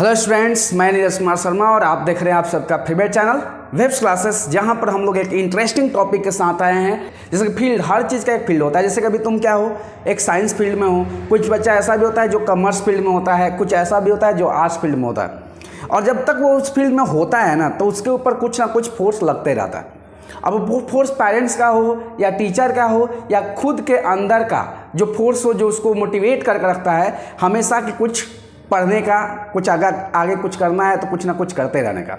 Hello students, मैं नीरज कुमार शर्मा और आप देख रहे हैं आप सबका फेवरेट चैनल वेब्स क्लासेस, जहां पर हम लोग एक इंटरेस्टिंग टॉपिक के साथ आए हैं। जैसे कि फील्ड, हर चीज़ का एक फील्ड होता है। जैसे कभी तुम क्या हो, एक साइंस फील्ड में हो, कुछ बच्चा ऐसा भी होता है जो कॉमर्स फील्ड में होता है, कुछ ऐसा भी होता है जो आर्ट्स फील्ड में होता है। और जब तक वो उस फील्ड में होता है ना, तो उसके ऊपर कुछ ना कुछ फोर्स लगते रहता है। अब वो फोर्स पेरेंट्स का हो या टीचर का हो या खुद के अंदर का जो फोर्स हो, जो उसको मोटिवेट करके रखता है हमेशा कि कुछ पढ़ने का, कुछ आगे कुछ करना है तो कुछ ना कुछ करते रहने का।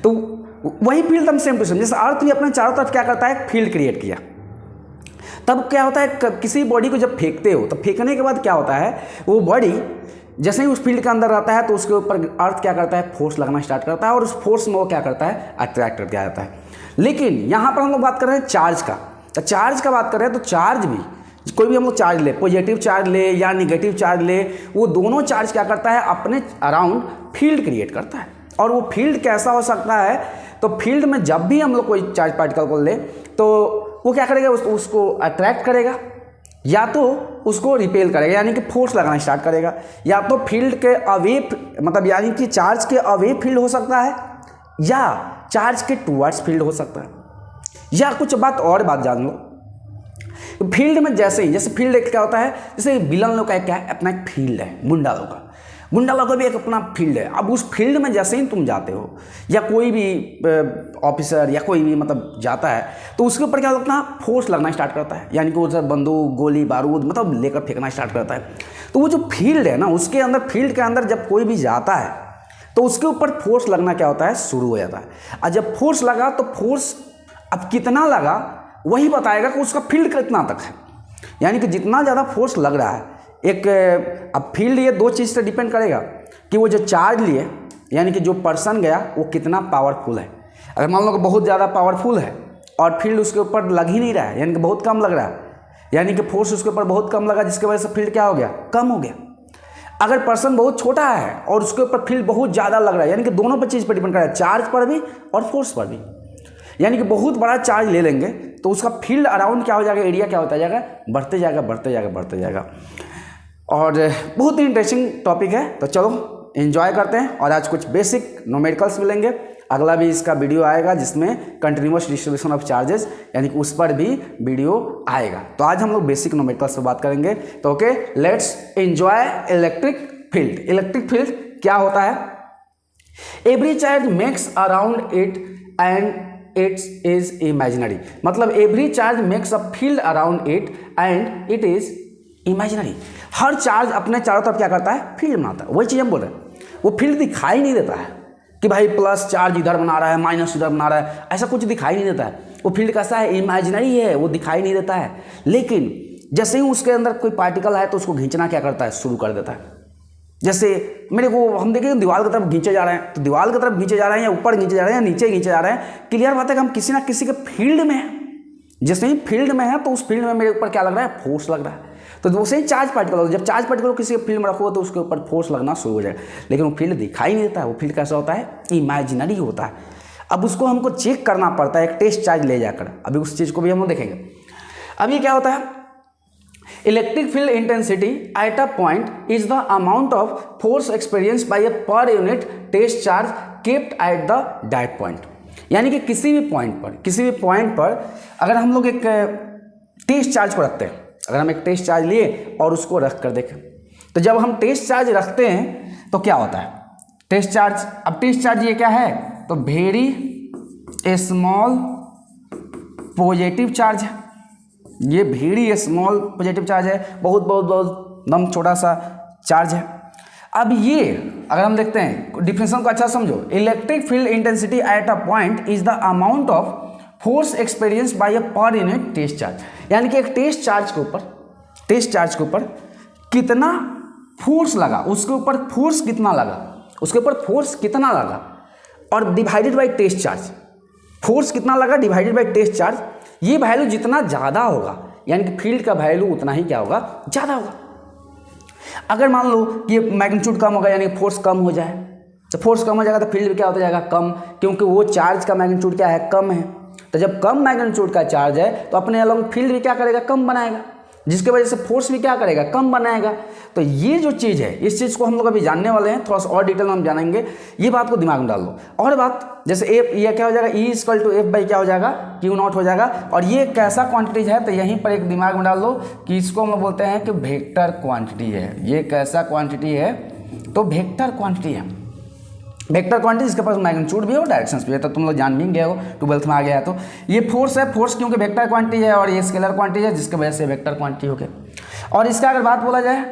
तो वही फील्ड हम सेम टू सेम, जैसे अर्थ भी अपने चारों तरफ क्या करता है, फील्ड क्रिएट किया। तब क्या होता है, किसी बॉडी को जब फेंकते हो तो फेंकने के बाद क्या होता है, वो बॉडी जैसे ही उस फील्ड के अंदर रहता है तो उसके ऊपर अर्थ क्या करता है, फोर्स लगना स्टार्ट करता है और उस फोर्स में वो क्या करता है, अट्रैक्ट करके आ जाता है। लेकिन यहाँ पर हम लोग बात कर रहे हैं चार्ज का। तो चार्ज का बात कर रहे हैं तो चार्ज भी, कोई भी हम लोग चार्ज ले, पॉजिटिव चार्ज ले या निगेटिव चार्ज ले, वो दोनों चार्ज क्या करता है, अपने अराउंड फील्ड क्रिएट करता है। और वो फील्ड कैसा हो सकता है, तो फील्ड में जब भी हम लोग कोई चार्ज पार्टिकल को ले तो वो क्या करेगा, उसको अट्रैक्ट करेगा या तो उसको रिपेल करेगा, यानी कि फोर्स लगाना स्टार्ट करेगा। या तो फील्ड के अवे, मतलब यानी कि चार्ज के अवे फील्ड हो सकता है या चार्ज के टुवर्ड्स फील्ड हो सकता है। या कुछ बात जान लो, फील्ड में जैसे फील्ड एक क्या होता है, जैसे विलन लोग का क्या है, अपना एक फील्ड है। गुंडा लोग का भी एक अपना फील्ड है। अब उस फील्ड में जैसे ही तुम जाते हो या कोई भी ऑफिसर या कोई भी मतलब जाता है तो उसके ऊपर क्या होता है, फोर्स लगना स्टार्ट करता है, यानी कि उधर बंदूक, गोली, बारूद मतलब लेकर फेंकना स्टार्ट करता है। तो वो जो फील्ड है ना, उसके अंदर, फील्ड के अंदर जब कोई भी जाता है तो उसके ऊपर फोर्स लगना क्या होता है, शुरू हो जाता है। और जब फोर्स लगा तो फोर्स अब कितना लगा वही बताएगा कि उसका फील्ड कितना तक है। यानी कि जितना ज़्यादा फोर्स लग रहा है अब फील्ड, ये दो चीज़ से डिपेंड करेगा कि वो जो चार्ज लिए, यानी कि जो पर्सन गया वो कितना पावरफुल है। अगर मान लो कि बहुत ज़्यादा पावरफुल है और फील्ड उसके ऊपर लग ही नहीं रहा है, यानी कि बहुत कम लग रहा है, यानी कि फोर्स उसके ऊपर बहुत कम लगा, जिसकी वजह से फील्ड क्या हो गया, कम हो गया। अगर पर्सन बहुत छोटा है और उसके ऊपर फील्ड बहुत ज़्यादा लग रहा है, यानी कि दोनों पर चीज़ पर डिपेंड कर रहा है, चार्ज पर भी और फोर्स पर भी। यानी कि बहुत बड़ा चार्ज ले लेंगे तो उसका फील्ड अराउंड क्या हो जाएगा, एरिया क्या होता जाएगा, बढ़ते जाएगा। और बहुत ही इंटरेस्टिंग टॉपिक है। तो चलो एंजॉय करते हैं। और आज कुछ बेसिक न्यूमेरिकल्स मिलेंगे। अगला भी इसका वीडियो आएगा जिसमें कंटिन्यूअस डिस्ट्रीब्यूशन ऑफ चार्जेस, यानी कि उस पर भी वीडियो आएगा। तो आज हम लोग बेसिक न्यूमेरिकल्स पर बात करेंगे। तो okay, let's enjoy electric field. Electric field क्या होता है, every charge makes around it and it's is imaginary. मतलब every charge makes a field around it and it is imaginary. हर चार्ज अपने चारों तरफ क्या करता है, फील्ड बनाता है। वही चीज़ हम बोल रहे हैं, वो फील्ड दिखाई नहीं देता है कि भाई प्लस चार्ज इधर बना रहा है, माइनस इधर बना रहा है, ऐसा कुछ दिखाई नहीं देता है। वो फील्ड कैसा है, इमेजिनरी है, वो दिखाई नहीं देता है। लेकिन जैसे ही उसके अंदर कोई पार्टिकल है तो उसको खींचना क्या करता है, शुरू कर देता है। जैसे मेरे को, हम देखेंगे दीवार की तरफ खींचे जा रहे हैं, तो दीवार की तरफ खींचे जा रहे हैं या ऊपर खींचे जा रहे हैं या नीचे खींचे जा रहे हैं, क्लियर बात है कि हम किसी ना किसी के फील्ड में हैं। जैसे ही फील्ड में है तो उस फील्ड में मेरे ऊपर क्या लग रहा है, फोर्स लग रहा है। तो वैसे ही चार्ज पार्टिकल, जब चार्ज पार्टिकल किसी के फील्ड में रखोगे तो उसके ऊपर फोर्स लगना शुरू हो जाएगा। लेकिन वो फील्ड दिखाई नहीं देता है। वो फील्ड कैसा होता है, इमेजिनरी होता है। अब उसको हमको चेक करना पड़ता है एक टेस्ट चार्ज ले जाकर। अभी उस चीज़ को भी हम देखेंगे। अभी क्या होता है, electric field intensity at a point is the amount of force experience by a per unit test charge kept at the that point. यानी कि किसी भी पॉइंट पर अगर हम लोग एक टेस्ट चार्ज को रखते हैं, अगर हम एक टेस्ट चार्ज लिए और उसको रख कर देखें, तो जब हम टेस्ट चार्ज रखते हैं तो क्या होता है, टेस्ट चार्ज, अब टेस्ट चार्ज ये क्या है, तो वेरी स्मॉल पॉजिटिव चार्ज है। ये वेरी स्मॉल पॉजिटिव चार्ज है, बहुत दम छोटा सा चार्ज है। अब ये अगर हम देखते हैं डिफिनेशन को अच्छा समझो, electric field intensity at a point is the amount of force experience by a per unit test charge. यानी कि एक टेस्ट चार्ज के ऊपर कितना फोर्स लगा, उसके ऊपर फोर्स कितना लगा, और divided by test charge. Force कितना लगा डिवाइडेड बाय टेस्ट चार्ज, ये वैल्यू जितना ज़्यादा होगा, यानी कि फील्ड का वैल्यू उतना ही क्या होगा, ज़्यादा होगा। अगर मान लो कि ये मैग्नीट्यूड कम होगा, यानी फोर्स कम हो जाए, तो फोर्स कम हो जाएगा तो फील्ड भी क्या होता जाएगा, कम, क्योंकि वो चार्ज का मैग्नीट्यूड क्या है, कम है। तो जब कम मैग्नीट्यूड का चार्ज है तो अपने अलग फील्ड भी क्या करेगा, कम बनाएगा। जिसकी वजह से फोर्स भी क्या करेगा, कम बनाएगा। तो ये जो चीज़ है, इस चीज़ को हम लोग अभी जानने वाले हैं, थोड़ा सा और डिटेल में हम जानेंगे। ये बात को दिमाग में डाल लो। और बात जैसे एफ, ये क्या हो जाएगा, E equal to F by क्या हो जाएगा, क्यू नॉट हो जाएगा। और ये कैसा क्वांटिटीज है, तो यहीं पर एक दिमाग में डाल लो कि इसको हम लोग बोलते हैं कि वेक्टर क्वांटिटी है। ये कैसा क्वांटिटी है, तो वेक्टर क्वांटिटी है। वेक्टर क्वांटिटी इसके पास मैग्नीट्यूड भी है और डायरेक्शंस भी है, तो तुम लोग जान भी गए हो, 12th में आ गया है। तो ये फोर्स है, फोर्स क्योंकि वेक्टर क्वांटिटी है और ये स्केलर क्वांटिटी है, जिसकी वजह से वेक्टर क्वांटिटी हो गया। और इसका अगर बात बोला जाए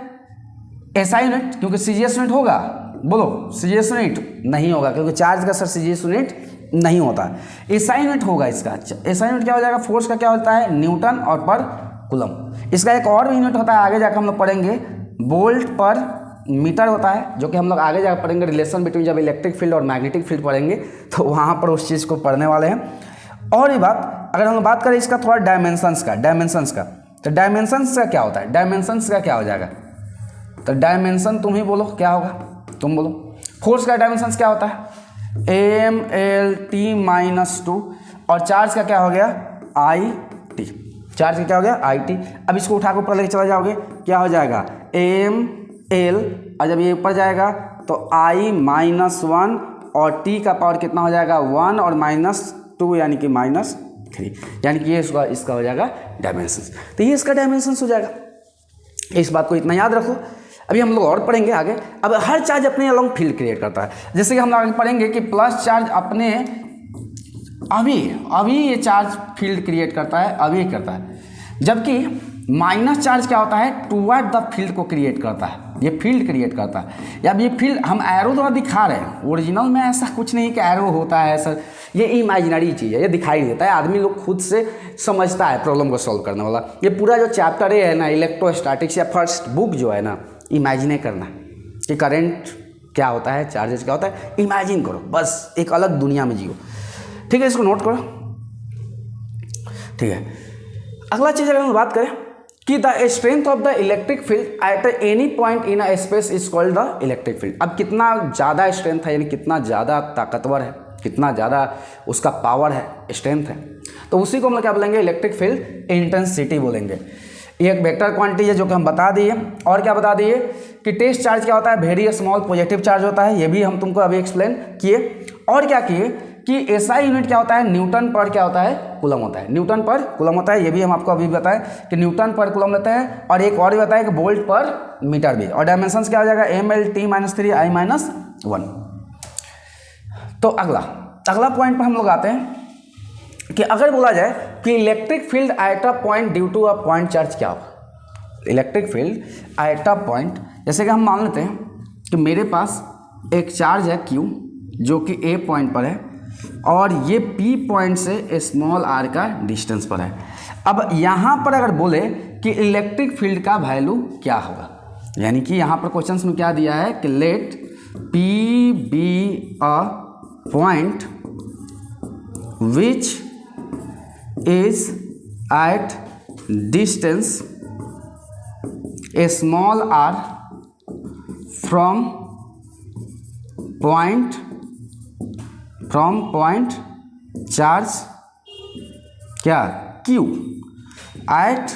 एसआई यूनिट, क्योंकि सीजीएस यूनिट होगा, बोलो सीजीएस यूनिट नहीं होगा, क्योंकि चार्ज का सर सीजीएस यूनिट नहीं होता। एसआई यूनिट होगा इसका। एसआई यूनिट क्या हो जाएगा, फोर्स का क्या होता है, न्यूटन और पर कूलम। इसका एक और भी यूनिट होता है, आगे जाकर हम लोग पढ़ेंगे, वोल्ट पर मीटर होता है, जो कि हम लोग आगे जाकर पढ़ेंगे। रिलेशन बिटवीन जब इलेक्ट्रिक फील्ड और मैग्नेटिक फील्ड पढ़ेंगे तो वहाँ पर उस चीज़ को पढ़ने वाले हैं। और ये बात अगर हम बात करें इसका थोड़ा डायमेंशंस का, तो डायमेंशंस का क्या होता है, डायमेंशंस का क्या हो जाएगा, तो डायमेंशन तुम ही बोलो क्या होगा, तुम बोलो। फोर्स का डायमेंशंस क्या होता है, mlt-2, और चार्ज का क्या हो गया, it। चार्ज का क्या हो गया, it। अब इसको उठा के ऊपर लेके चला जाओगे, क्या हो जाएगा, ml, और जब ये ऊपर जाएगा तो I-1 और t का पावर कितना हो जाएगा, 1 और -2 यानी कि -3, यानी कि ये इसका हो जाएगा डायमेंशंस। तो ये इसका डायमेंशंस हो जाएगा। इस बात को इतना याद रखो। अभी हम लोग और पढ़ेंगे आगे। अब हर चार्ज अपने अलॉन्ग फील्ड क्रिएट करता है, जैसे कि हम लोग आगे पढ़ेंगे कि प्लस चार्ज अपने अभी ये चार्ज फील्ड क्रिएट करता है, अभी करता है, जबकि माइनस चार्ज क्या होता है, टूवर्ड द फील्ड को क्रिएट करता है, ये फील्ड क्रिएट करता है। या ये फील्ड हम एरो द्वारा दिखा रहे हैं, ओरिजिनल में ऐसा कुछ नहीं कि एरो होता है सर, ये इमेजिनरी चीज़ है, ये दिखाई देता है, आदमी लोग खुद से समझता है प्रॉब्लम को सॉल्व करने वाला। ये पूरा जो चैप्टर है ना इलेक्ट्रोस्टैटिक्स या फर्स्ट बुक जो है ना, इमेजिन करना कि करंट क्या होता है, चार्जेस क्या होता है, इमेजिन करो, बस एक अलग दुनिया में जियो। ठीक है, इसको नोट करो। ठीक है, अगला चीज़ अगर हम बात करें कि the strength of the electric field at any point in a space is called the electric field. अब कितना ज़्यादा स्ट्रेंथ है, यानी कितना ज़्यादा ताकतवर है, कितना ज़्यादा उसका पावर है, स्ट्रेंथ है, तो उसी को हम लोग क्या बोलेंगे, इलेक्ट्रिक फील्ड इंटेंसिटी बोलेंगे। ये एक वेक्टर क्वांटिटी है जो कि हम बता दिए। और क्या बता दिए कि टेस्ट चार्ज क्या होता है, वेरी स्मॉल पॉजिटिव चार्ज होता है, ये भी हम तुमको अभी एक्सप्लेन किए। और क्या किए कि एसआई यूनिट क्या होता है, न्यूटन पर क्या होता है, कूलम होता है, न्यूटन पर कूलम होता है, ये भी हम आपको अभी बताएं कि न्यूटन पर कूलम लेते हैं। और एक और भी बताया कि वोल्ट पर मीटर भी। और डायमेंशंस क्या हो जाएगा, mlt-3 I-1। तो अगला पॉइंट पर हम लोग आते हैं कि अगर बोला जाए कि electric field at a point due to a point charge क्या होगा। Electric field at a point, जैसे कि हम मान लेते हैं कि मेरे पास एक चार्ज है Q जो कि A पॉइंट पर है और ये P पॉइंट से स्मॉल r का डिस्टेंस पर है। अब यहाँ पर अगर बोले कि इलेक्ट्रिक फील्ड का वैल्यू क्या होगा, यानी कि यहाँ पर क्वेश्चंस में क्या दिया है कि let P be a point which is at distance a small r from point charge क्या Q at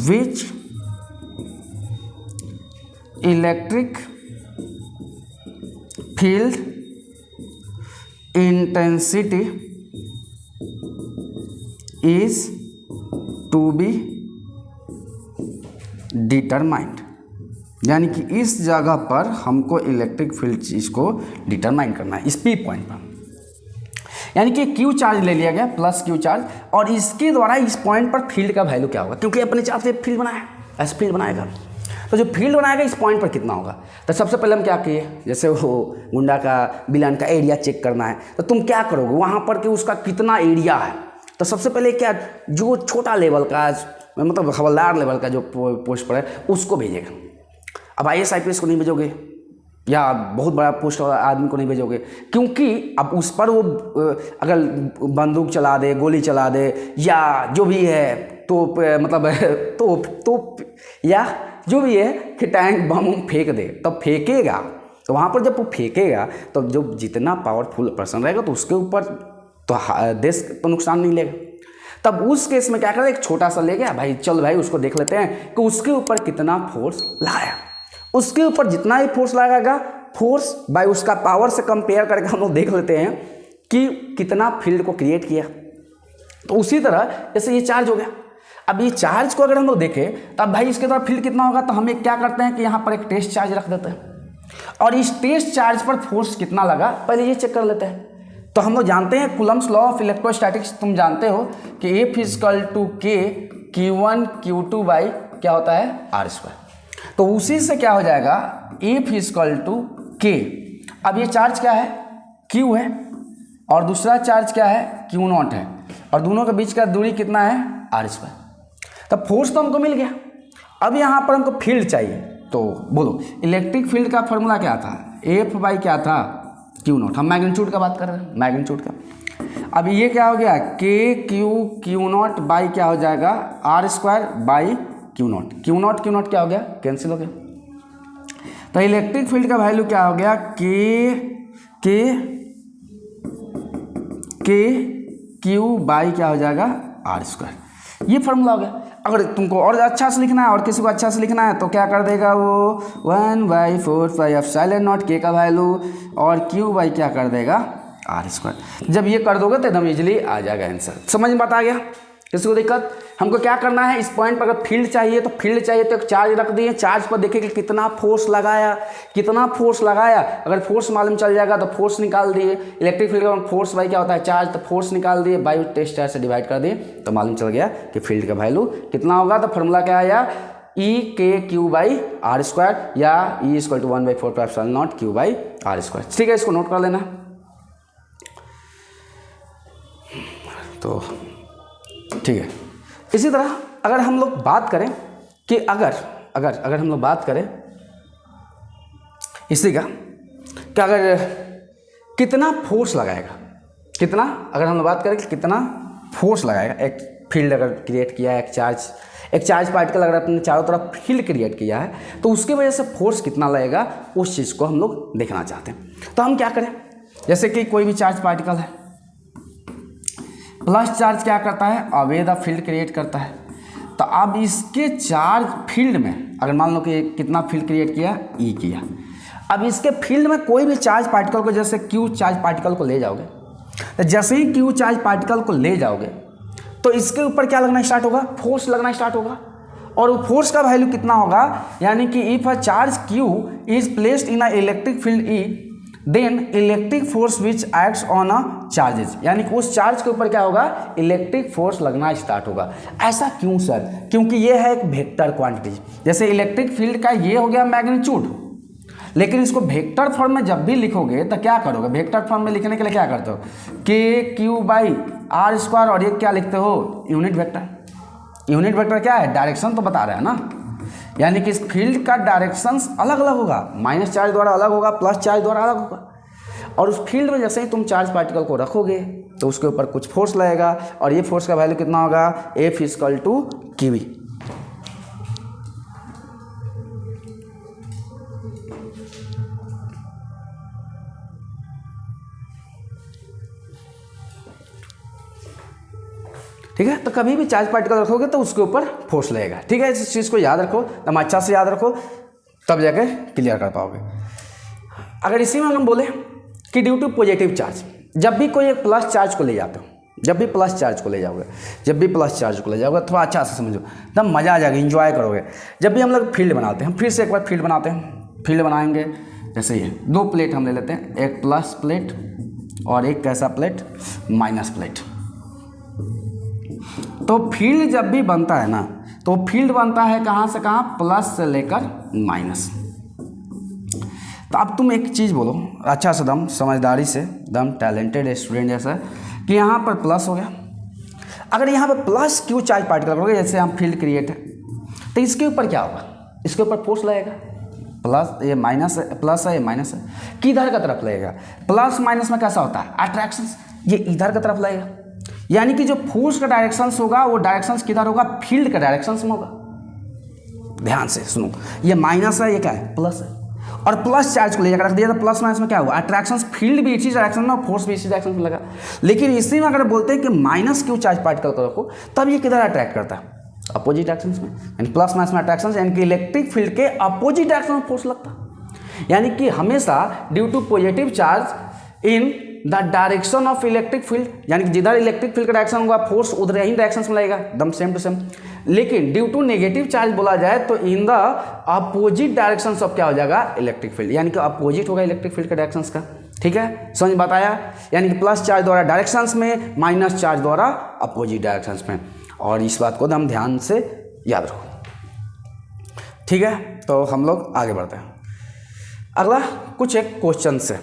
which electric field intensity is to be determined। यानी कि इस जगह पर हमको इलेक्ट्रिक फील्ड चीज़ को डिटरमाइन करना है इस P पॉइंट पर। यानी कि Q चार्ज ले लिया गया प्लस Q चार्ज, और इसके द्वारा इस पॉइंट पर फील्ड का वैल्यू क्या होगा, क्योंकि अपने चार्ज से फील्ड बनाया, ऐसे फील्ड बनाएगा, तो जो फील्ड बनाएगा इस पॉइंट पर कितना होगा। तो सबसे पहले हम क्या किए, जैसे वो गुंडा का विलन का एरिया चेक करना है, तो तुम क्या करोगे वहाँ पर कि उसका कितना एरिया है। तो सबसे पहले क्या, जो छोटा लेवल का मतलब हवलदार लेवल का जो पोस्ट पर है उसको भेजेगा। अब IAS IPS को नहीं भेजोगे या बहुत बड़ा पोस्ट वाला आदमी को नहीं भेजोगे, क्योंकि अब उस पर वो अगर बंदूक चला दे, गोली चला दे, या जो भी है तोप, मतलब तोप या जो भी है कि टैंक बम फेंक दे, तब फेंकेगा। तो वहाँ पर जब वो फेंकेगा तो जो जितना पावरफुल पर्सन रहेगा तो उसके ऊपर तो देश तो नुकसान नहीं लेगा। तब उस केस में क्या करें, एक छोटा सा ले गया भाई, चल भाई उसको देख लेते हैं कि उसके ऊपर कितना फोर्स लगाया। उसके ऊपर जितना ही फोर्स लगाएगा, फोर्स बाय उसका पावर से कंपेयर करके हम लोग देख लेते हैं कि कितना फील्ड को क्रिएट किया। तो उसी तरह जैसे ये चार्ज हो गया, अब ये चार्ज को अगर हम लोग देखें तो अब भाई इसके द्वारा फील्ड कितना होगा, तो हम एक क्या करते हैं कि यहाँ पर एक टेस्ट चार्ज रख देते हैं और इस टेस्ट चार्ज पर फोर्स कितना लगा पहले ये चेक कर लेते हैं। तो हम लोग जानते हैं कूलम्स लॉ ऑफ इलेक्ट्रोस्टैटिक्स, तुम जानते हो कि F equal to K Q1 Q2 by क्या होता है R²। तो उसी से क्या हो जाएगा, F इक्वल टू K। अब ये चार्ज क्या है, Q है और दूसरा चार्ज क्या है, Q0 है और दोनों के बीच का दूरी कितना है R²। तो फोर्स तो हमको मिल गया। अब यहाँ पर हमको फील्ड चाहिए, तो बोलो इलेक्ट्रिक फील्ड का फॉर्मूला क्या था, F बाई क्या था Q0। हम मैग्नीट्यूड का बात कर रहे हैं, मैग्नीट्यूड का। अब ये क्या हो गया, Q0 बाई क्या हो जाएगा R² बाई Q0। Q0 क्या हो गया, कैंसिल हो गया। तो इलेक्ट्रिक फील्ड का वैल्यू क्या हो गया, Q बाई क्या हो जाएगा R²। ये फॉर्मूला हो गया। अगर तुमको और अच्छा से लिखना है और किसी को अच्छा से लिखना है तो क्या कर देगा वो 1/4πε0 K का वैल्यू और Q बाई क्या कर देगा R²। जब ये कर दोगे तो एकदम इजीली आ जाएगा आंसर। समझ में बात आ गया, किसी को दिक्कत। हमको क्या करना है, इस पॉइंट पर अगर फील्ड चाहिए तो एक चार्ज रख दिए, चार्ज पर देखिए कि कितना फोर्स लगाया, अगर फोर्स मालूम चल जाएगा तो फोर्स निकाल दिए। इलेक्ट्रिक फील्ड का फोर्स बाई क्या होता है चार्ज, तो फोर्स निकाल दिए, बाई टेस्ट चार्ज से डिवाइड कर दिए तो मालूम चल गया कि फील्ड का वैल्यू कितना होगा। तो फॉर्मूला क्या आया, EK बाई R² या E equal to 1/4πε0 Q by R²। ठीक है, इसको नोट कर लेना। तो ठीक है, इसी तरह अगर हम लोग बात करें कि अगर हम लोग बात करें इसी का कि अगर कितना फोर्स लगाएगा, अगर हम लोग बात करें कि कितना फोर्स लगाएगा, एक फील्ड अगर क्रिएट किया है, एक चार्ज पार्टिकल अगर अपने चारों तरफ फील्ड क्रिएट किया है तो उसकी वजह से फोर्स कितना लगेगा, उस चीज़ को हम लोग देखना चाहते हैं। तो हम क्या करें, जैसे कि कोई भी चार्ज पार्टिकल है, प्लस चार्ज क्या करता है, अवे द फील्ड क्रिएट करता है। तो अब इसके चार्ज फील्ड में अगर मान लो कि कितना फील्ड क्रिएट किया, E किया। अब इसके फील्ड में कोई भी चार्ज पार्टिकल को, जैसे Q चार्ज पार्टिकल को ले जाओगे, तो जैसे ही Q चार्ज पार्टिकल को ले जाओगे तो इसके ऊपर क्या लगना स्टार्ट होगा, फोर्स लगना स्टार्ट होगा। और वो फोर्स का वैल्यू कितना होगा, यानी कि if a charge Q is placed in a electric field E then electric force which acts on a charges, यानी कि उस चार्ज के ऊपर क्या होगा, इलेक्ट्रिक फोर्स लगना स्टार्ट होगा। ऐसा क्यों सर, क्योंकि ये है एक वेक्टर क्वांटिटी। जैसे इलेक्ट्रिक फील्ड का ये हो गया मैग्नीट्यूड, लेकिन इसको वेक्टर फॉर्म में जब भी लिखोगे तो क्या करोगे, वेक्टर फॉर्म में लिखने के लिए क्या करते हो, KQ बाई R² और ये क्या लिखते हो, यूनिट वेक्टर। यूनिट वेक्टर क्या है, डायरेक्शन तो बता रहा है ना, यानी कि इस फील्ड का डायरेक्शंस अलग अलग होगा, माइनस चार्ज द्वारा अलग होगा, प्लस चार्ज द्वारा अलग होगा। और उस फील्ड में जैसे ही तुम चार्ज पार्टिकल को रखोगे तो उसके ऊपर कुछ फोर्स लगेगा और ये फोर्स का वैल्यू कितना होगा, F इक्वल टू QV। ठीक है, तो कभी भी चार्ज पार्टिकल रखोगे तो उसके ऊपर फोर्स लगेगा। ठीक है, इस चीज़ को याद रखो, तुम अच्छा से याद रखो, तब जाकर क्लियर कर पाओगे। अगर इसी में हम बोले कि ड्यू टू पॉजिटिव चार्ज, जब भी कोई एक प्लस चार्ज को ले जाते हो, जब भी प्लस चार्ज को ले जाओगे थोड़ा अच्छा से समझो, तब मज़ा आ जाएगा, इंजॉय करोगे। जब भी हम लोग फील्ड बनाते हैं, फिर से एक बार फील्ड बनाते हैं, फील्ड बनाएंगे जैसे ये दो प्लेट हम ले लेते हैं, एक प्लस प्लेट और एक कैसा प्लेट, माइनस प्लेट। तो फील्ड जब भी बनता है ना, तो फील्ड बनता है कहाँ से कहाँ, प्लस से लेकर माइनस। तो अब तुम एक चीज़ बोलो अच्छा से, दम समझदारी से, दम टैलेंटेड स्टूडेंट जैसा, कि यहाँ पर प्लस हो गया। अगर यहाँ पर प्लस Q चार्ज पार्टिकल करोगे, जैसे हम फील्ड क्रिएट है, तो इसके ऊपर क्या होगा, इसके ऊपर फोर्स लगेगा। प्लस ये माइनस है, प्लस है ये माइनस है, किधर का तरफ लगेगा, प्लस माइनस में कैसा होता है अट्रैक्शन, ये इधर का तरफ लगेगा। यानी कि जो फोर्स का डायरेक्शंस होगा वो डायरेक्शंस किधर होगा, फील्ड का डायरेक्शंस में होगा। ध्यान से सुनो, ये माइनस है, ये क्या है, प्लस है। और प्लस चार्ज को ले जाकर रख दिया, तो प्लस माइनस में क्या हुआ, अट्रैक्शन फील्ड भी इसी डायरेक्शन में और फोर्स भी इसी डायरेक्शन में लगा। लेकिन इसी में अगर बोलते हैं कि माइनस क्यू चार्ज पार्टिकल को रखो, तब ये किधर अट्रैक्ट करता है, अपोजिट डायरेक्शन में, यानी प्लस माइनस में अट्रैक्शन, यानी कि इलेक्ट्रिक फील्ड के अपोजिट डायरेक्शन में फोर्स लगता है। यानी कि हमेशा due to positive charge in the direction of electric field, यानी कि जिधर इलेक्ट्रिक फील्ड का डायरेक्शन होगा फोर्स उधर ही डायरेक्शन में लगेगा, एकदम सेम टू सेम। लेकिन ड्यू टू नेगेटिव चार्ज बोला जाए तो in the opposite direction of क्या हो जाएगा, इलेक्ट्रिक फील्ड, यानी कि अपोजिट होगा इलेक्ट्रिक फील्ड के डायरेक्शन का। ठीक है, समझ बताया, यानी कि प्लस चार्ज द्वारा डायरेक्शंस में, माइनस चार्ज द्वारा अपोजिट डायरेक्शंस में। और इस बात को हम ध्यान से याद रखो। ठीक है, तो हम लोग आगे बढ़ते हैं। अगला कुछ एक क्वेश्चन से,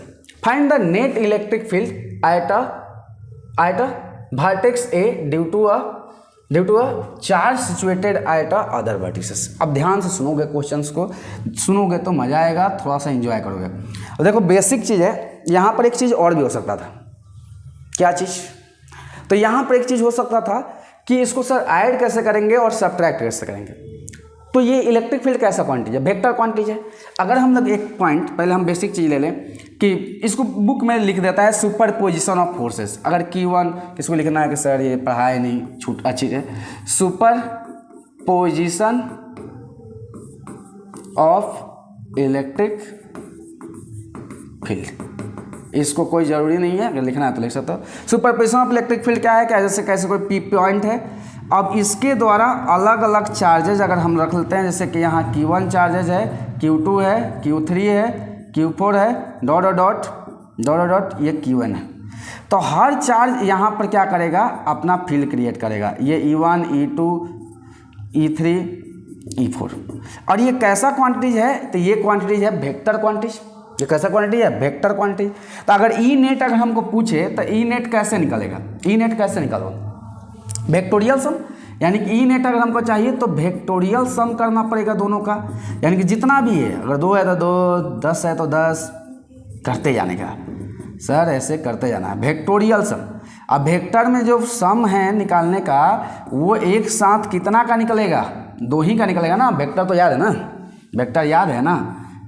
find the net electric field at a vertex A due to a charge situated at other vertices. अब ध्यान से सुनोगे क्वेश्चंस को, सुनोगे तो मजा आएगा, थोड़ा सा एंजॉय करोगे। और देखो बेसिक चीज़ है, यहाँ पर एक चीज़ और भी हो सकता था, क्या चीज़, तो यहाँ पर एक चीज़ हो सकता था कि इसको सर ऐड कैसे करेंगे और सब्ट्रैक्ट कैसे करेंगे। तो ये इलेक्ट्रिक फील्ड कैसा क्वांटिटी है, वेक्टर क्वांटिटी है। अगर हम लोग एक पॉइंट पहले हम बेसिक चीज़ ले लें कि इसको बुक में लिख देता है सुपर पोजिशन ऑफ फोर्सेस। अगर Q1 किसको लिखना है कि सर ये पढ़ाए नहीं, छूट अच्छी है, super position of electric field, इसको कोई ज़रूरी नहीं है, अगर लिखना है तो लिख सकते हो। Super position of electric field क्या है, क्या जैसे कैसे कोई पी पॉइंट है, अब इसके द्वारा अलग अलग चार्जेज अगर हम रख लेते हैं, जैसे कि यहाँ Q1 चार्जेज है, Q2 है, Q3 है, Q4 है, dot dot dot dot dot, ये Qn है। तो हर चार्ज यहाँ पर क्या करेगा, अपना फील्ड क्रिएट करेगा, ये E1, E2, E3, E4। और ये कैसा क्वांटिटीज है, तो ये क्वांटिटीज है वेक्टर क्वांटिटीज। ये कैसा क्वांटिटी है, वेक्टर क्वांटिटी। तो अगर ई नेट अगर हमको पूछे तो ई नेट कैसे निकलेगा, ई नेट कैसे निकालो, वेक्टोरियल सम, यानी कि ई नेट अगर हमको चाहिए तो वेक्टोरियल सम करना पड़ेगा दोनों का, यानी कि जितना भी है, अगर 2 है तो 2, 10 है तो 10, करते जाने का सर, ऐसे करते जाना है वेक्टोरियल सम। अब वेक्टर में जो सम है निकालने का, वो एक साथ कितना का निकलेगा, 2 ही का निकलेगा ना। वेक्टर तो याद है ना, वेक्टर याद है ना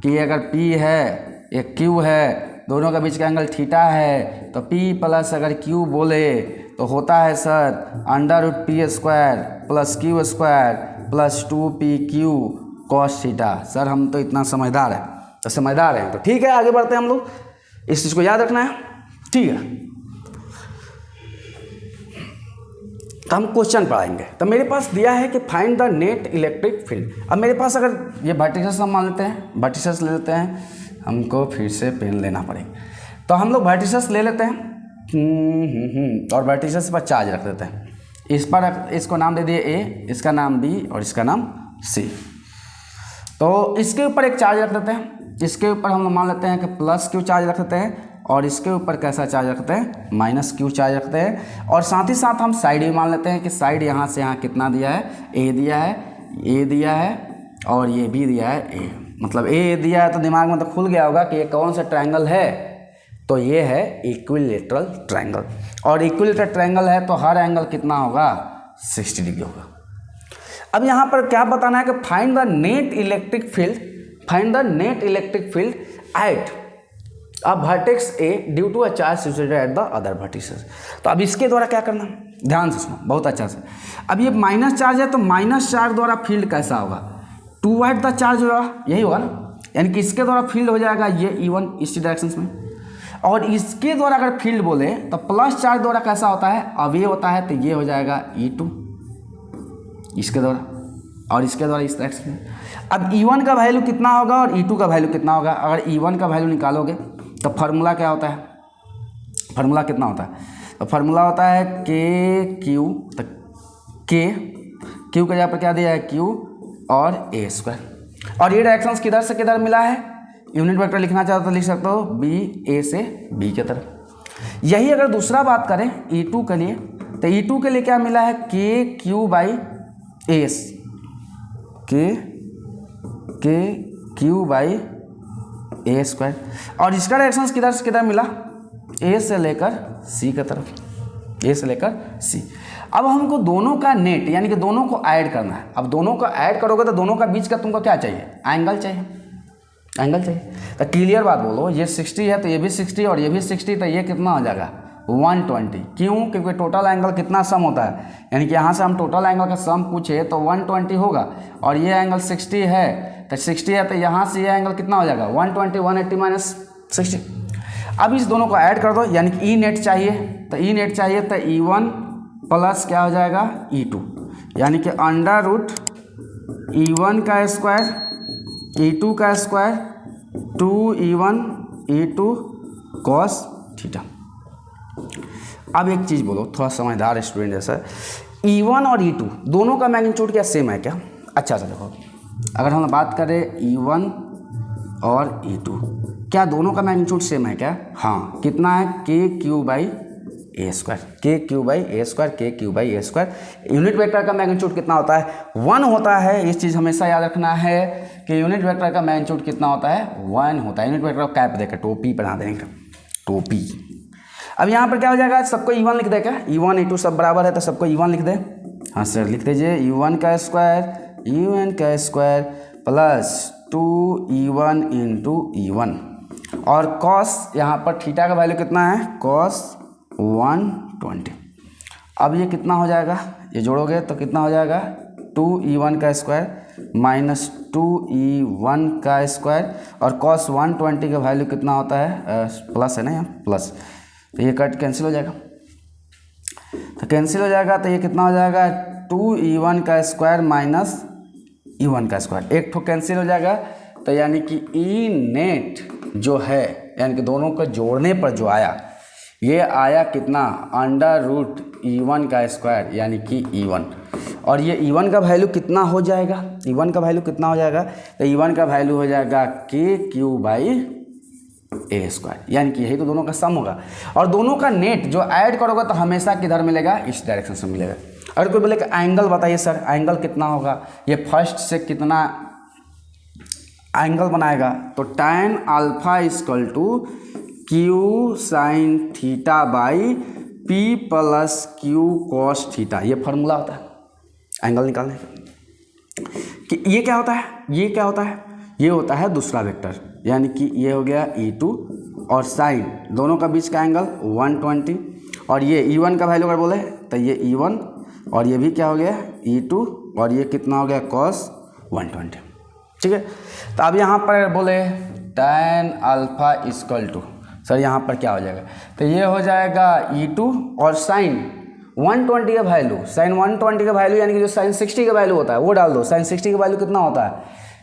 कि अगर P है, एक Q है, दोनों के बीच का एंगल थीटा है, तो P प्लस अगर Q बोले तो होता है sir √P² plus Q² plus 2PQ cos theta. Sir हम तो इतना समझदार है, तो समझदार हैं तो ठीक है, आगे बढ़ते हैं हम लोग, इस चीज़ को याद रखना है। ठीक है, तो हम क्वेश्चन पढ़ाएंगे। तो मेरे पास दिया है कि find the net electric field. अब मेरे पास अगर ये वर्टिसेस हम मान लेते हैं, वर्टिसेस ले लेते हैं, हमको फिर से पेन लेना पड़ेगा, तो हम लोग वर्टिसेस ले लेते हैं और वर्टिसेस पर चार्ज रख देते हैं। इस पर इसको नाम दे दिए A, इसका नाम B और इसका नाम C। तो इसके ऊपर एक चार्ज रख देते हैं, इसके ऊपर हम लोग मान लेते हैं कि प्लस Q चार्ज रखते हैं, और इसके ऊपर कैसा चार्ज रखते हैं, माइनस Q चार्ज रखते हैं। और साथ ही साथ हम साइड भी मान लेते हैं कि साइड यहाँ से यहाँ कितना दिया है, A दिया है, A दिया है और ये भी दिया है A, मतलब A दिया है। तो दिमाग में तो खुल गया होगा कि ये कौन सा ट्रायंगल है, तो ये है इक्विलेटरल ट्रायंगल। और इक्विलेटरल ट्रायंगल है तो हर एंगल कितना होगा, 60 डिग्री होगा। अब यहाँ पर क्या बताना है कि find the net electric field, find the net electric field at a vertex A due to a charge situated at the other vertices. तो अब इसके द्वारा क्या करना, ध्यान से सुनो बहुत अच्छा से। अब ये माइनस चार्ज है, तो माइनस चार्ज द्वारा फील्ड कैसा होगा, टू एट द चार्ज होगा, यही होगा ना, यानी कि इसके द्वारा फील्ड हो जाएगा ये E1 इसी डायरेक्शन में, और इसके द्वारा अगर फील्ड बोले तो प्लस चार्ज द्वारा कैसा होता है, अवे होता है, तो ये हो जाएगा E2 इसके द्वारा, और इसके द्वारा इस डायरेक्शन में। अब E1 का वैल्यू कितना होगा और E2 का वैल्यू कितना होगा, अगर E1 का वैल्यू निकालोगे तो फार्मूला क्या होता है, फार्मूला कितना होता है, तो फार्मूला होता है KQ, तो Q के जगह पर क्या दिया है, Q और A²। और ये डायरेक्शंस किधर से किधर मिला है, यूनिट वेक्टर लिखना चाहो तो लिख सकते हो B, A से B की तरफ। यही अगर दूसरा बात करें E2 के लिए, तो E2 के लिए क्या मिला है, KQ/S, KQ/A²। और इसका डायरेक्शंस किधर से किधर मिला, A से लेकर C की तरफ, A से लेकर C। अब हमको दोनों का नेट यानी कि दोनों को ऐड करना है। अब दोनों को ऐड करोगे तो दोनों का बीच का तुमको क्या चाहिए, एंगल चाहिए, एंगल चाहिए। तो क्लियर बात बोलो, ये 60 है तो ये भी 60 और ये भी 60, तो ये कितना हो जाएगा 120। क्यों? क्योंकि टोटल एंगल कितना सम होता है, यानी कि यहाँ से हम टोटल एंगल का सम पूछे तो 120 होगा, और ये एंगल 60 है तो 60 है तो यहाँ से ये एंगल कितना हो जाएगा 120, 180 माइनस 60। अब इस दोनों को ऐड कर दो, यानी कि ई नेट चाहिए, तो ई नेट चाहिए तो E1 प्लस क्या हो जाएगा E2, यानी कि अंडर रूट E1 का स्क्वायर E2 का square 2E1 E2 cos theta. अब एक चीज़ बोलो, थोड़ा समझदार स्टूडेंट जैसा, E1 और E2 दोनों का मैग्नीट्यूड क्या सेम है क्या? अच्छा देखो, अगर हम बात करें E1 और E2, क्या दोनों का मैग्नीट्यूड सेम है क्या? हाँ, कितना है KQ/A², KQ/A², KQ/A²। Unit vector का मैग्नीट्यूड कितना होता है 1 होता है। इस चीज़ हमेशा याद रखना है कि यूनिट वेक्टर का मैग्नीट्यूड कितना होता है 1 होता है। यूनिट वेक्टर को कैप देकर टोपी बना देंगे, टोपी। अब यहाँ पर क्या हो जाएगा, सबको E1 लिख दे क्या, E1 E2 सब बराबर है तो सबको E1 लिख दे। हाँ सर लिख दीजिए, E1 का square plus 2E1 into E1, और कॉस यहाँ पर थीटा का वैल्यू कितना है कॉस 120। अब ये कितना हो जाएगा, ये जोड़ोगे तो कितना हो जाएगा 2E1 का स्क्वायर माइनस 2E1 का स्क्वायर, और कॉस 120 का वैल्यू कितना होता है प्लस है ना, यहाँ प्लस, तो ये कट कैंसिल हो जाएगा। तो कैंसिल हो जाएगा तो ये कितना हो जाएगा 2E1 का स्क्वायर माइनस E1 का स्क्वायर, एक ठो कैंसिल हो जाएगा। तो यानी कि ई नेट जो है, यानी कि दोनों को जोड़ने पर जो आया, ये आया कितना अंडर रूट E1 का स्क्वायर, यानी कि E1, और ये E1 का वैल्यू कितना हो जाएगा, E1 का वैल्यू कितना हो जाएगा, तो E1 का वैल्यू हो जाएगा KQ/A², यानी कि यही तो दोनों का सम होगा। और दोनों का नेट जो ऐड करोगे तो हमेशा किधर मिलेगा, इस डायरेक्शन से मिलेगा। अगर कोई बोले कि एंगल बताइए सर, एंगल कितना होगा, ये फर्स्ट से कितना एंगल बनाएगा, तो tan alpha equal to Q sine theta by P plus Q cos theta, ये फार्मूला होता है एंगल निकालने का। कि ये क्या होता है, ये क्या होता है, ये होता है दूसरा वेक्टर, यानी कि ये हो गया E2 और साइन दोनों का बीच का एंगल 120, और ये E1 का वैल्यू अगर बोले तो ये E1, और ये भी क्या हो गया E2, और ये कितना हो गया cos 120। ठीक है, तो अब यहाँ पर बोले tan alpha equal to, sir यहाँ पर क्या हो जाएगा, तो ये हो जाएगा E2 और साइन 120 का वैल्यू, साइन 120 का वैल्यू यानी कि जो साइन 60 का वैल्यू होता है वो डाल दो। साइन 60 का वैल्यू कितना होता है,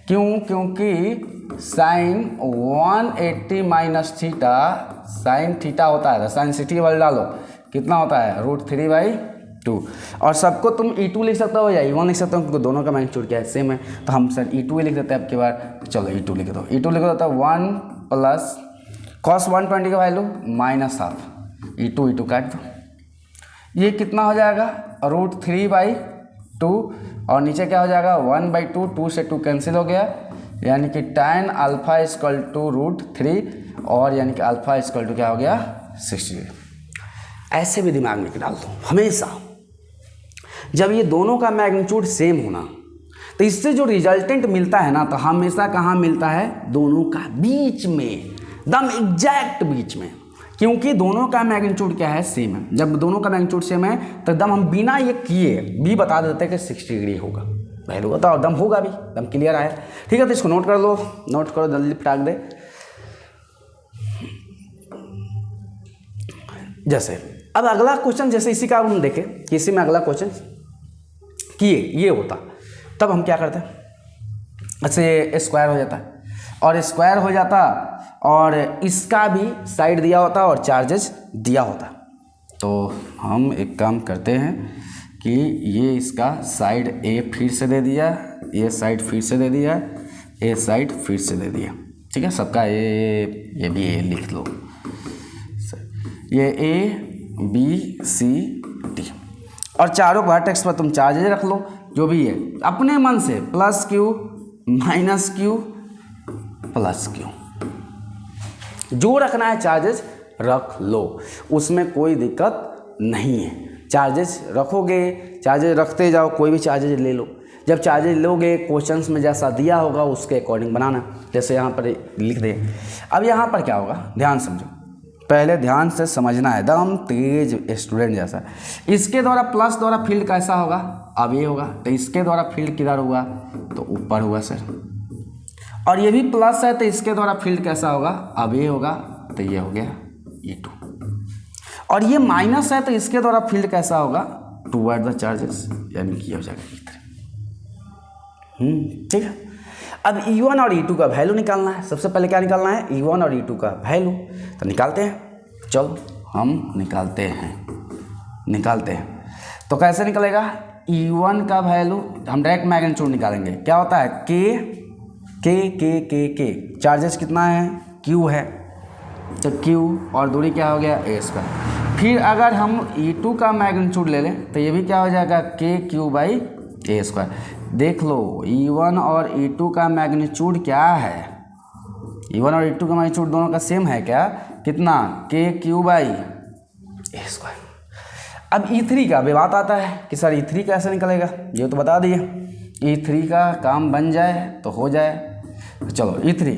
क्योंकि sine 180 minus theta sine theta होता है, तो साइन 60 का वैल्यू डालो, कितना होता है √3/2, और सबको तुम E2 लिख सकते हो या E1 लिख सकते हो, क्योंकि दोनों का मैग्नीट्यूड क्या है सेम है। तो हम सर E2 ही लिख देते हैं अब की बार, चलो E2 लिख दो, E2 लिख दो तो 1 प्लस cos 120 का वैल्यू माइनस हाफ, E2 काट दो, ये कितना हो जाएगा √3/2, और नीचे क्या हो जाएगा 1/2, 2 से 2 कैंसिल हो गया, यानी कि tan अल्फा इक्वल टू √3, और यानी कि अल्फा इक्वल टू क्या हो गया 60। ऐसे भी दिमाग में डाल दो हमेशा, जब ये दोनों का मैग्नीट्यूड सेम होना, तो इससे जो रिजल्टेंट मिलता है ना, तो हमेशा कहाँ मिलता है, दोनों का बीच में, एकदम एग्जैक्ट बीच में, क्योंकि दोनों का मैग्नीट्यूड क्या है सेम है। जब दोनों का मैग्नीट्यूड सेम है तो एकदम हम बिना ये किए भी बता देते हैं कि 60 डिग्री होगा, वैल्यू होता है एकदम होगा भी, एकदम क्लियर आया। ठीक है, तो इसको नोट कर लो, नोट करो जल्दी फटाक दे। जैसे अब अगला क्वेश्चन, जैसे इसी का हम देखें कि इसी में अगला क्वेश्चन किए ये होता, तब हम क्या करते हैं, ऐसे स्क्वायर हो जाता है, और स्क्वायर हो जाता, और इसका भी साइड दिया होता और चार्जेस दिया होता। तो हम एक काम करते हैं कि ये इसका साइड A फिर से दे दिया, ये साइड फिर से दे दिया, ये साइड फिर से दे दिया। ठीक है, सबका ये भी A लिख लो, ये A B C D, और चारों वर्टेक्स पर तुम चार्जेज रख लो जो भी है अपने मन से, plus Q minus Q plus Q, जो रखना है चार्जेस रख लो, उसमें कोई दिक्कत नहीं है। चार्जेस रखोगे, चार्जेस रखते जाओ, कोई भी चार्जेस ले लो, जब चार्जेस लोगे क्वेश्चंस में जैसा दिया होगा उसके अकॉर्डिंग बनाना, जैसे यहाँ पर लिख दे। अब यहाँ पर क्या होगा, ध्यान समझो, पहले ध्यान से समझना है, एकदम तेज स्टूडेंट जैसा। इसके द्वारा प्लस द्वारा फील्ड कैसा होगा, अब ये होगा, तो इसके द्वारा फील्ड किधर हुआ, तो ऊपर हुआ सर। और ये भी प्लस है तो इसके द्वारा फील्ड कैसा होगा, अब ये होगा, तो ये हो गया E2। और ये माइनस है तो इसके द्वारा फील्ड कैसा होगा, टुवर्ड द चार्जेस, यानी कि हो जाएगा E3। ठीक है। अब E1 और E2 का वैल्यू निकालना है। सबसे पहले क्या निकालना है, E1 और E2 का वैल्यू। तो निकालते हैं, चलो हम निकालते हैं। तो कैसे निकलेगा, E1 का वैल्यू हम डायरेक्ट मैग्नीट्यूड निकालेंगे। क्या होता है, के चार्जेस कितना है, Q है, तो Q और दूरी क्या हो गया, a²। फिर अगर हम E2 का मैग्नीट्यूड ले लें तो ये भी क्या हो जाएगा, KQ/a²। देख लो E1 और E2 का मैग्नीट्यूड क्या है, E1 और E2 का मैग्नीट्यूड दोनों का सेम है क्या, कितना, KQ/a²। अब E3 का भी बात आता है कि सर E3 कैसे निकलेगा, ये तो बता दिए। E3 का काम बन जाए तो हो जाए। तो चलो E3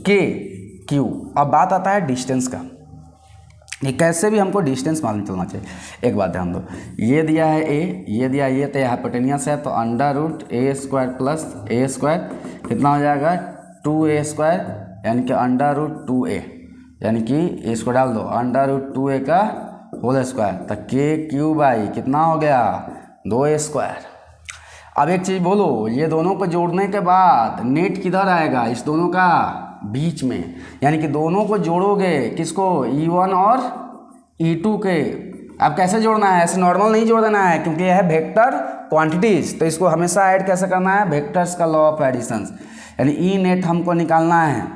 KQ। अब बात आता है डिस्टेंस का, ये कैसे भी हमको डिस्टेंस मालूम चलना चाहिए। एक बात ध्यान दो, ये दिया है A, ये दिया ये, तो हाइपोटेनियस है, तो √a² प्लस a², कितना हो जाएगा, 2a², यानी कि √2a, यानी कि इसको डाल दो, √2a का होल स्क्वायर, तो KQ/ कितना हो गया, 2a²। अब एक चीज़ बोलो, ये दोनों को जोड़ने के बाद नेट किधर आएगा, इस दोनों का बीच में, यानी कि दोनों को जोड़ोगे, किसको, E1 और E2 के। अब कैसे जोड़ना है, ऐसे नॉर्मल नहीं जोड़ देना है, क्योंकि यह है वेक्टर क्वांटिटीज, तो इसको हमेशा ऐड कैसे करना है, वेक्टर्स का लॉ ऑफ एडिशन, यानी E नेट हमको निकालना है,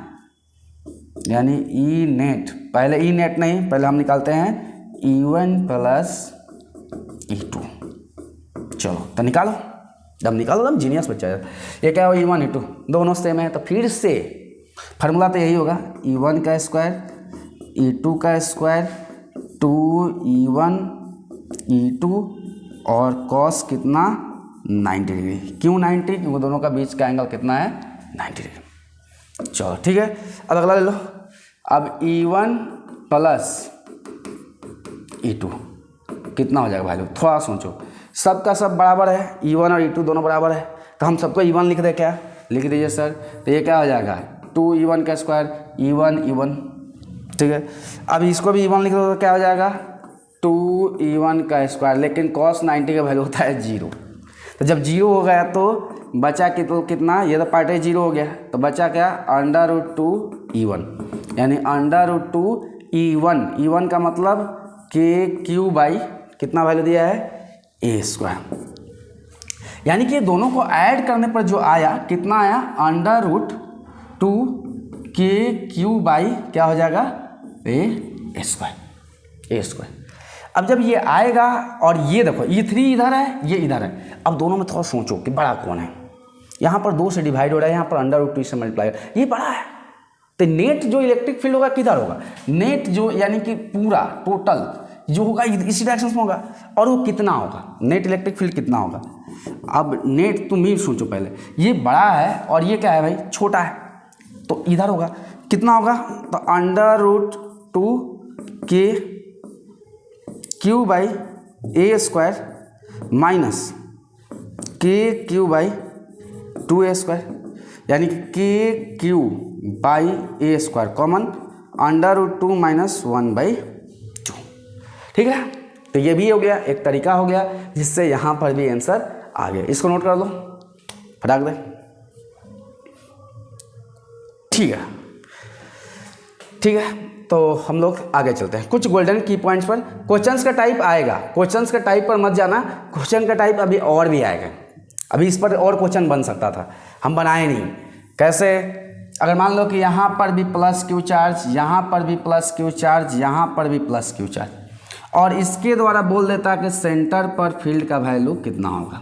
यानी E नेट, पहले E नेट नहीं, पहले हम निकालते हैं E1 प्लस E2। चलो तो निकालो, जब निकालो तब जीनियस बच्चा है। ये क्या हो, E1 E2 दोनों सेम है, तो फिर से फार्मूला तो यही होगा, E1 का स्क्वायर E2 का स्क्वायर 2E1 E2 और कॉस कितना, 90 डिग्री। क्यों 90, क्योंकि दोनों का बीच का एंगल कितना है, 90 डिग्री। चलो ठीक है, अब अगला ले लो। अब E1 प्लस E2 कितना हो जाएगा वैल्यू, थोड़ा सोचो, सबका सब बराबर है, E1 और E2 दोनों बराबर है, तो हम सबको E1 लिख दे, क्या लिख दीजिए सर, तो ये क्या हो जाएगा, 2E1 का स्क्वायर E1, ठीक है। अब इसको भी E1 लिख दो तो क्या हो जाएगा, 2E1 का स्क्वायर, लेकिन cos 90 का वैल्यू होता है 0, तो जब 0 हो गया तो बचा कि तो कितना, ये तो पार्ट 0 हो गया, तो बचा क्या, √2E1, यानी √2E1 का मतलब KQ/ कितना वैल्यू दिया है, a², यानी कि दोनों को ऐड करने पर जो आया, कितना आया, √2KQ/ क्या हो जाएगा, a²। अब जब ये आएगा और ये देखो E3 इधर है, ये इधर है, अब दोनों में थोड़ा सोचो कि बड़ा कौन है, यहाँ पर 2 से डिवाइड हो रहा है, यहाँ पर √2 से मल्टीप्लाई, ये बड़ा है, तो नेट जो इलेक्ट्रिक फील्ड होगा किधर होगा, नेट जो यानी कि पूरा टोटल जो होगा इसी डायरेक्शन में होगा, और वो कितना होगा, नेट इलेक्ट्रिक फील्ड कितना होगा। अब नेट तुम ही सोचो पहले, ये बड़ा है और ये क्या है भाई, छोटा है, तो इधर होगा, कितना होगा, तो √2KQ/a² माइनस KQ/2a², यानी कि KQ/a² कॉमन √2 माइनस 1/2, ठीक है। तो ये भी हो गया, एक तरीका हो गया जिससे यहाँ पर भी आंसर आ गया, इसको नोट कर लो, फटाक दे, ठीक है। तो हम लोग आगे चलते हैं कुछ गोल्डन की पॉइंट्स पर। क्वेश्चंस का टाइप आएगा, क्वेश्चंस का टाइप पर मत जाना, क्वेश्चन का टाइप अभी और भी आएगा, अभी इस पर और क्वेश्चन बन सकता था, हम बनाए नहीं। कैसे, अगर मान लो कि यहाँ पर भी प्लस Q चार्ज, यहाँ पर भी प्लस Q चार्ज, यहाँ पर भी प्लस Q चार्ज, और इसके द्वारा बोल देता है कि सेंटर पर फील्ड का वैल्यू कितना होगा,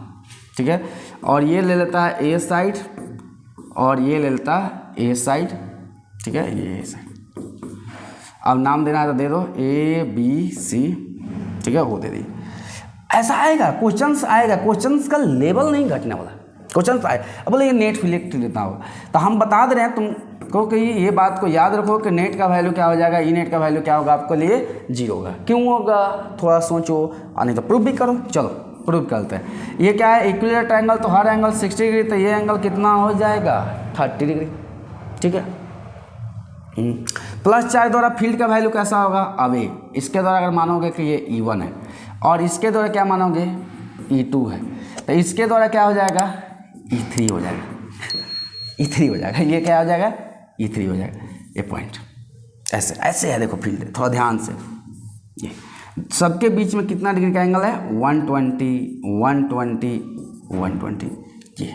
ठीक है। और ये ले लेता है A साइड और ये ले लेता है A साइड, ठीक है, ये A साइड। अब नाम देना है तो दे दो A B C, ठीक है, वो दे दी। ऐसा आएगा, क्वेश्चंस आएगा, क्वेश्चंस का लेवल नहीं घटने वाला, क्वेश्चंस आए। अब बोले ये नेट फिलिट कितना होगा, तो हम बता दे रहे हैं तुमको कि ये बात को याद रखो कि नेट का वैल्यू क्या हो जाएगा, ई नेट का वैल्यू क्या होगा, आपके लिए 0 होगा। क्यों होगा, थोड़ा सोचो, नहीं तो प्रूफ भी करो। चलो प्रूफ करते हैं। ये क्या है, इक्विलेटरल ट्रायंगल, तो हर एंगल 60 डिग्री, तो ये एंगल कितना हो जाएगा 30 डिग्री, ठीक है। प्लस चार्ज द्वारा फील्ड का वैल्यू कैसा होगा, अब इसके द्वारा अगर मानोगे कि ये E1 है और इसके द्वारा क्या मानोगे E2 है, तो इसके द्वारा क्या हो जाएगा E3 हो जाएगा, E3 हो जाएगा, ये क्या हो जाएगा E3 हो जाएगा। ये पॉइंट ऐसे ऐसे है, देखो फील्ड थोड़ा ध्यान से, ये सबके बीच में कितना डिग्री का एंगल है 120 120 120, ये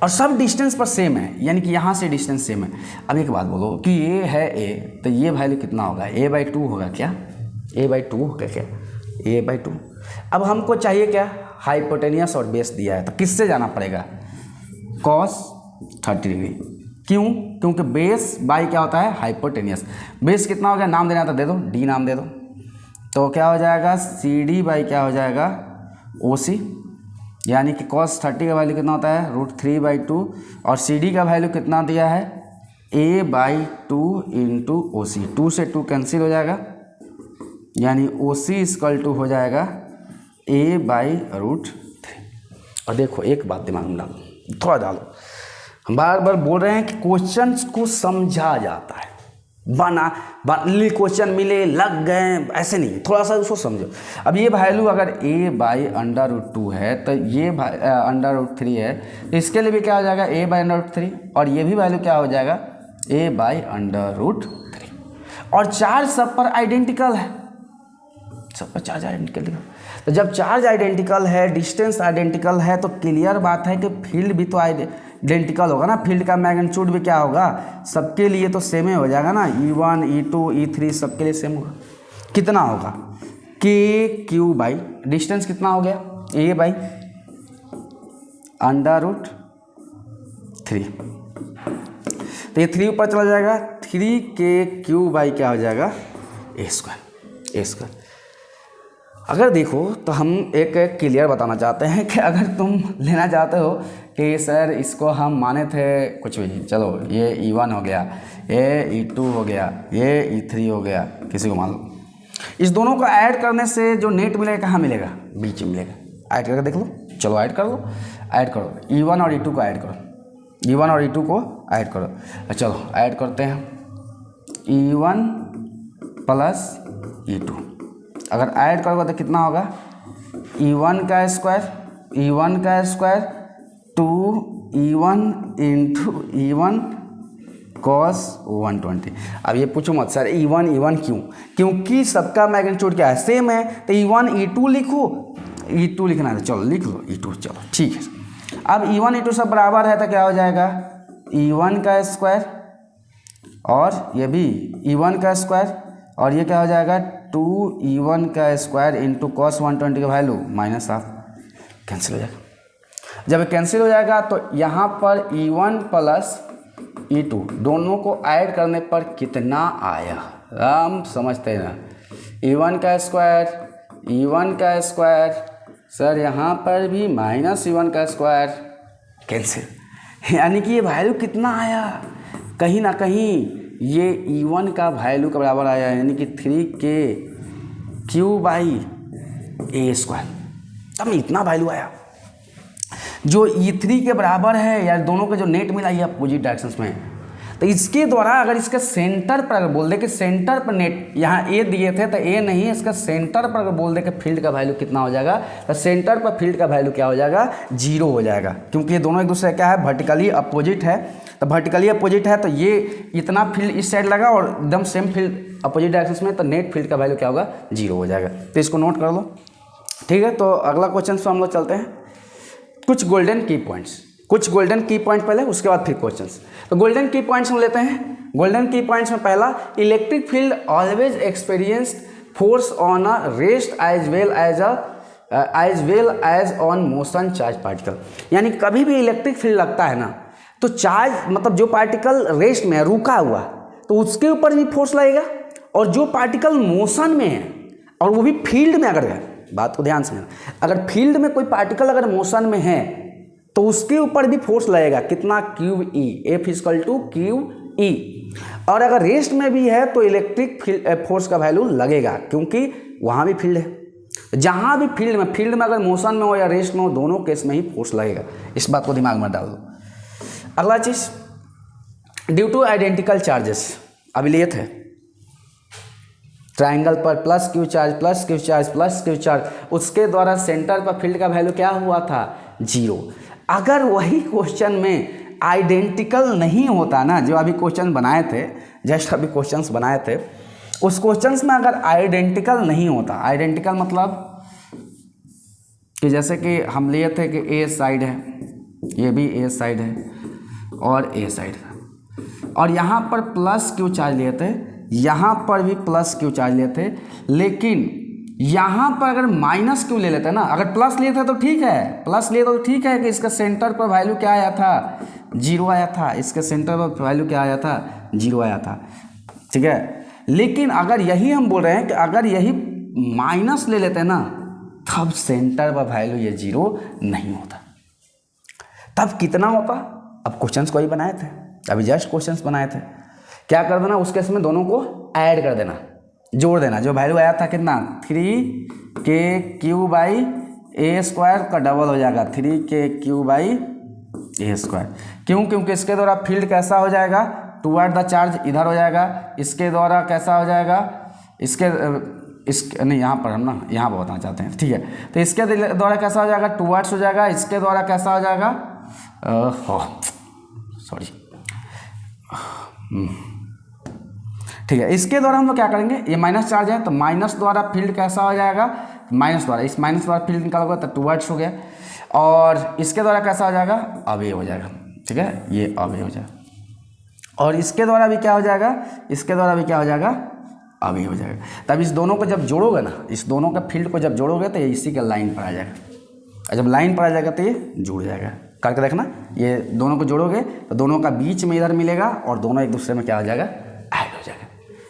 और सब डिस्टेंस पर सेम है, यानी कि यहाँ से डिस्टेंस सेम है। अब एक बात बोलो कि ये है A, तो ये वैल्यू कितना होगा, A/2 होगा क्या, A/2 होगा क्या, A/2। अब हमको चाहिए क्या, हाइपोटेनियस और बेस दिया है, तो किससे जाना पड़ेगा, cos 30 डिग्री। क्यों, क्योंकि बेस बाई क्या होता है हाइपोटेनियस। बेस कितना हो गया, नाम देना तो दे दो, D नाम दे दो, तो क्या हो जाएगा CD बाई क्या हो जाएगा OC, यानी कि cos 30 का वैल्यू कितना होता है √3/2 और CD का वैल्यू कितना दिया है A/2 इंटू OC, 2 से 2 कैंसिल हो जाएगा, यानी OC = हो जाएगा A/√3। और देखो एक बात दिमाग में डालो, थोड़ा डालो, हम बार बार बोल रहे हैं कि क्वेश्चंस को समझा जाता है, क्वेश्चन मिले लग गए ऐसे नहीं, थोड़ा सा उसको समझो। अब ये वैल्यू अगर A/√2 है तो ये √3 है, तो इसके लिए भी क्या हो जाएगा A/√3 और ये भी वैल्यू क्या हो जाएगा A/√3। और चार्ज सब पर आइडेंटिकल है, सब पर चार्ज आइडेंटिकल है। तो जब चार्ज आइडेंटिकल है, डिस्टेंस आइडेंटिकल है, तो क्लियर बात है कि फील्ड भी तो आइडेंटिकल होगा ना, फील्ड का मैग्नीट्यूड भी क्या होगा, सबके लिए तो सेम ही हो जाएगा ना, E1 E2 E3 सबके लिए सेम होगा। कितना होगा KQ बाई डिस्टेंस कितना हो गया A/√3, तो ये 3 ऊपर चला जाएगा, 3KQ बाई क्या हो जाएगा A²। अगर देखो तो हम एक क्लियर बताना चाहते हैं कि अगर तुम लेना चाहते हो कि सर इसको हम माने थे कुछ भी, चलो ये E1 हो गया, ये E2 हो गया, ये E3 हो गया, किसी को मान लो, इस दोनों को ऐड करने से जो नेट मिलेगा कहाँ मिलेगा, बीच में मिलेगा। ऐड करके देख लो, चलो ऐड कर लो, ऐड करो E1 और E2 को ऐड करो, E1 और E2 को ऐड करो, चलो ऐड करते हैं E1 प्लस E2। अगर ऐड करोगे तो कितना होगा E1 का square 2E1 into E1 cos 120। अब ये पूछो मत सर E1 क्यों, क्योंकि सबका मैग्नीट्यूड क्या है सेम है, तो E1 E2 लिखो, E2 लिखना है तो चलो लिख लो E2, चलो ठीक है। अब E1 E2 सब बराबर है तो क्या हो जाएगा E1 का स्क्वायर और ये भी E1 का स्क्वायर और ये क्या हो जाएगा 2E1 का स्क्वायर इंटू cos 120 का वैल्यू -1/2 कैंसिल हो जाएगा। जब कैंसिल हो जाएगा तो यहाँ पर E1 प्लस E2 दोनों को ऐड करने पर कितना आया, हम समझते हैं ना, E1 का स्क्वायर सर यहाँ पर भी -E1 का स्क्वायर कैंसिल, यानी कि ये वैल्यू कितना आया, कहीं ना कहीं ये E1 का वैल्यू के बराबर आया, यानी कि 3KQ बाई A²। तब इतना वैल्यू आया जो E3 के बराबर है, या दोनों का जो नेट मिला ये अपोजिट डायरेक्शंस में है। तो इसके द्वारा अगर इसके सेंटर पर अगर बोल दे कि सेंटर पर नेट, यहाँ A दिए थे तो A नहीं, इसका सेंटर पर अगर बोल दे कि फील्ड का वैल्यू कितना हो जाएगा, तो सेंटर पर फील्ड का वैल्यू क्या हो जाएगा 0 हो जाएगा, क्योंकि ये दोनों एक दूसरे क्या है वर्टिकली अपोजिट है। तो वर्टिकली अपोजिट है तो ये इतना फील्ड इस साइड लगा और एकदम सेम फील्ड अपोजिट डायरेक्शन में, तो नेट फील्ड का वैल्यू क्या होगा 0 हो जाएगा। तो इसको नोट कर लो, ठीक है। तो अगला क्वेश्चन पे हम लोग चलते हैं, कुछ गोल्डन की पॉइंट्स, कुछ गोल्डन की पॉइंट पहले, उसके बाद फिर क्वेश्चंस। तो गोल्डन की पॉइंट्स हम लेते हैं। गोल्डन की पॉइंट्स में पहला, electric field always experienced force on a rest as well as on motion charge particle, यानी कभी भी इलेक्ट्रिक फील्ड लगता है ना तो चार्ज मतलब जो पार्टिकल रेस्ट में है रुका हुआ, तो उसके ऊपर भी फोर्स लगेगा, और जो पार्टिकल मोशन में है और वो भी फील्ड में अगर है, बात को ध्यान से समझना, अगर फील्ड में कोई पार्टिकल अगर मोशन में है तो उसके ऊपर भी फोर्स लगेगा, कितना, Q E, F equal to Q E. और अगर रेस्ट में भी है तो इलेक्ट्रिक फोर्स का वैल्यू लगेगा, क्योंकि वहाँ भी फील्ड है। जहाँ भी फील्ड में अगर मोशन में हो या रेस्ट में हो, दोनों केस में ही फोर्स लगेगा। इस बात को दिमाग में डाल दो। अगला चीज, ड्यू टू आइडेंटिकल चार्जेस, अभी लिए थे ट्राइंगल पर plus Q charge plus Q charge plus Q charge, उसके द्वारा सेंटर पर फील्ड का वैल्यू क्या हुआ था, 0। अगर वही क्वेश्चन में आइडेंटिकल नहीं होता ना, जो अभी क्वेश्चन बनाए थे, जस्ट अभी क्वेश्चंस बनाए थे, उस क्वेश्चंस में अगर आइडेंटिकल नहीं होता, आइडेंटिकल मतलब कि जैसे कि हम लिए थे कि ए साइड है, ये भी ए साइड है और ए साइड है, और यहाँ पर प्लस क्यू चार्ज लिए थे, यहाँ पर भी प्लस क्यू चार्ज लिए थे, लेकिन यहाँ पर अगर माइनस क्यू ले लेते हैं ना, अगर प्लस लिए थे तो ठीक है, प्लस लिए तो ठीक है कि इसका सेंटर पर वैल्यू क्या आया था, 0 आया था, इसके सेंटर पर वैल्यू क्या आया था, 0 आया था, ठीक है। लेकिन अगर यही हम बोल रहे हैं कि अगर यही माइनस ले लेते हैं ना, तब सेंटर पर वैल्यू ये 0 नहीं होता, तब कितना होता। अब क्वेश्चंस को ही बनाए थे, अभी जस्ट क्वेश्चंस बनाए थे, क्या कर देना, उस केस में दोनों को ऐड कर देना, जोड़ देना। जो वैल्यू आया था कितना, 3k बाई ए स्क्वायर का डबल हो जाएगा 3k बाई ए स्क्वायर। क्यों, क्योंकि इसके द्वारा फील्ड कैसा हो जाएगा, टुवर्ड द चार्ज इधर हो जाएगा, इसके द्वारा कैसा हो जाएगा, इसके नहीं, यहाँ पर हम ना यहाँ पर बताना चाहते हैं, ठीक है। तो इसके द्वारा कैसा हो जाएगा, टुवर्ड्स हो जाएगा, इसके द्वारा कैसा हो जाएगा, सॉरी, ठीक है। इसके द्वारा हम लोग क्या करेंगे, ये माइनस चार्ज है तो माइनस द्वारा फील्ड कैसा हो जाएगा, माइनस द्वारा, इस माइनस द्वारा फील्ड निकालोगे तो टुवर्ड्स हो गया, और इसके द्वारा कैसा हो जाएगा, अवे हो जाएगा, ठीक है, ये अवे हो जाएगा, और इसके द्वारा भी क्या हो जाएगा, इसके द्वारा भी क्या हो जाएगा, अवे हो जाएगा। तब इस दोनों को जब जोड़ोगे ना, इस दोनों का फील्ड को जब जोड़ोगे तो ये इसी के लाइन पर आ जाएगा, और जब लाइन पर आ जाएगा तो ये जुड़ जाएगा। करके देखना, ये दोनों को जोड़ोगे तो दोनों का बीच में इधर मिलेगा और दोनों एक दूसरे में क्या हो जाएगा, ऐड हो जाएगा।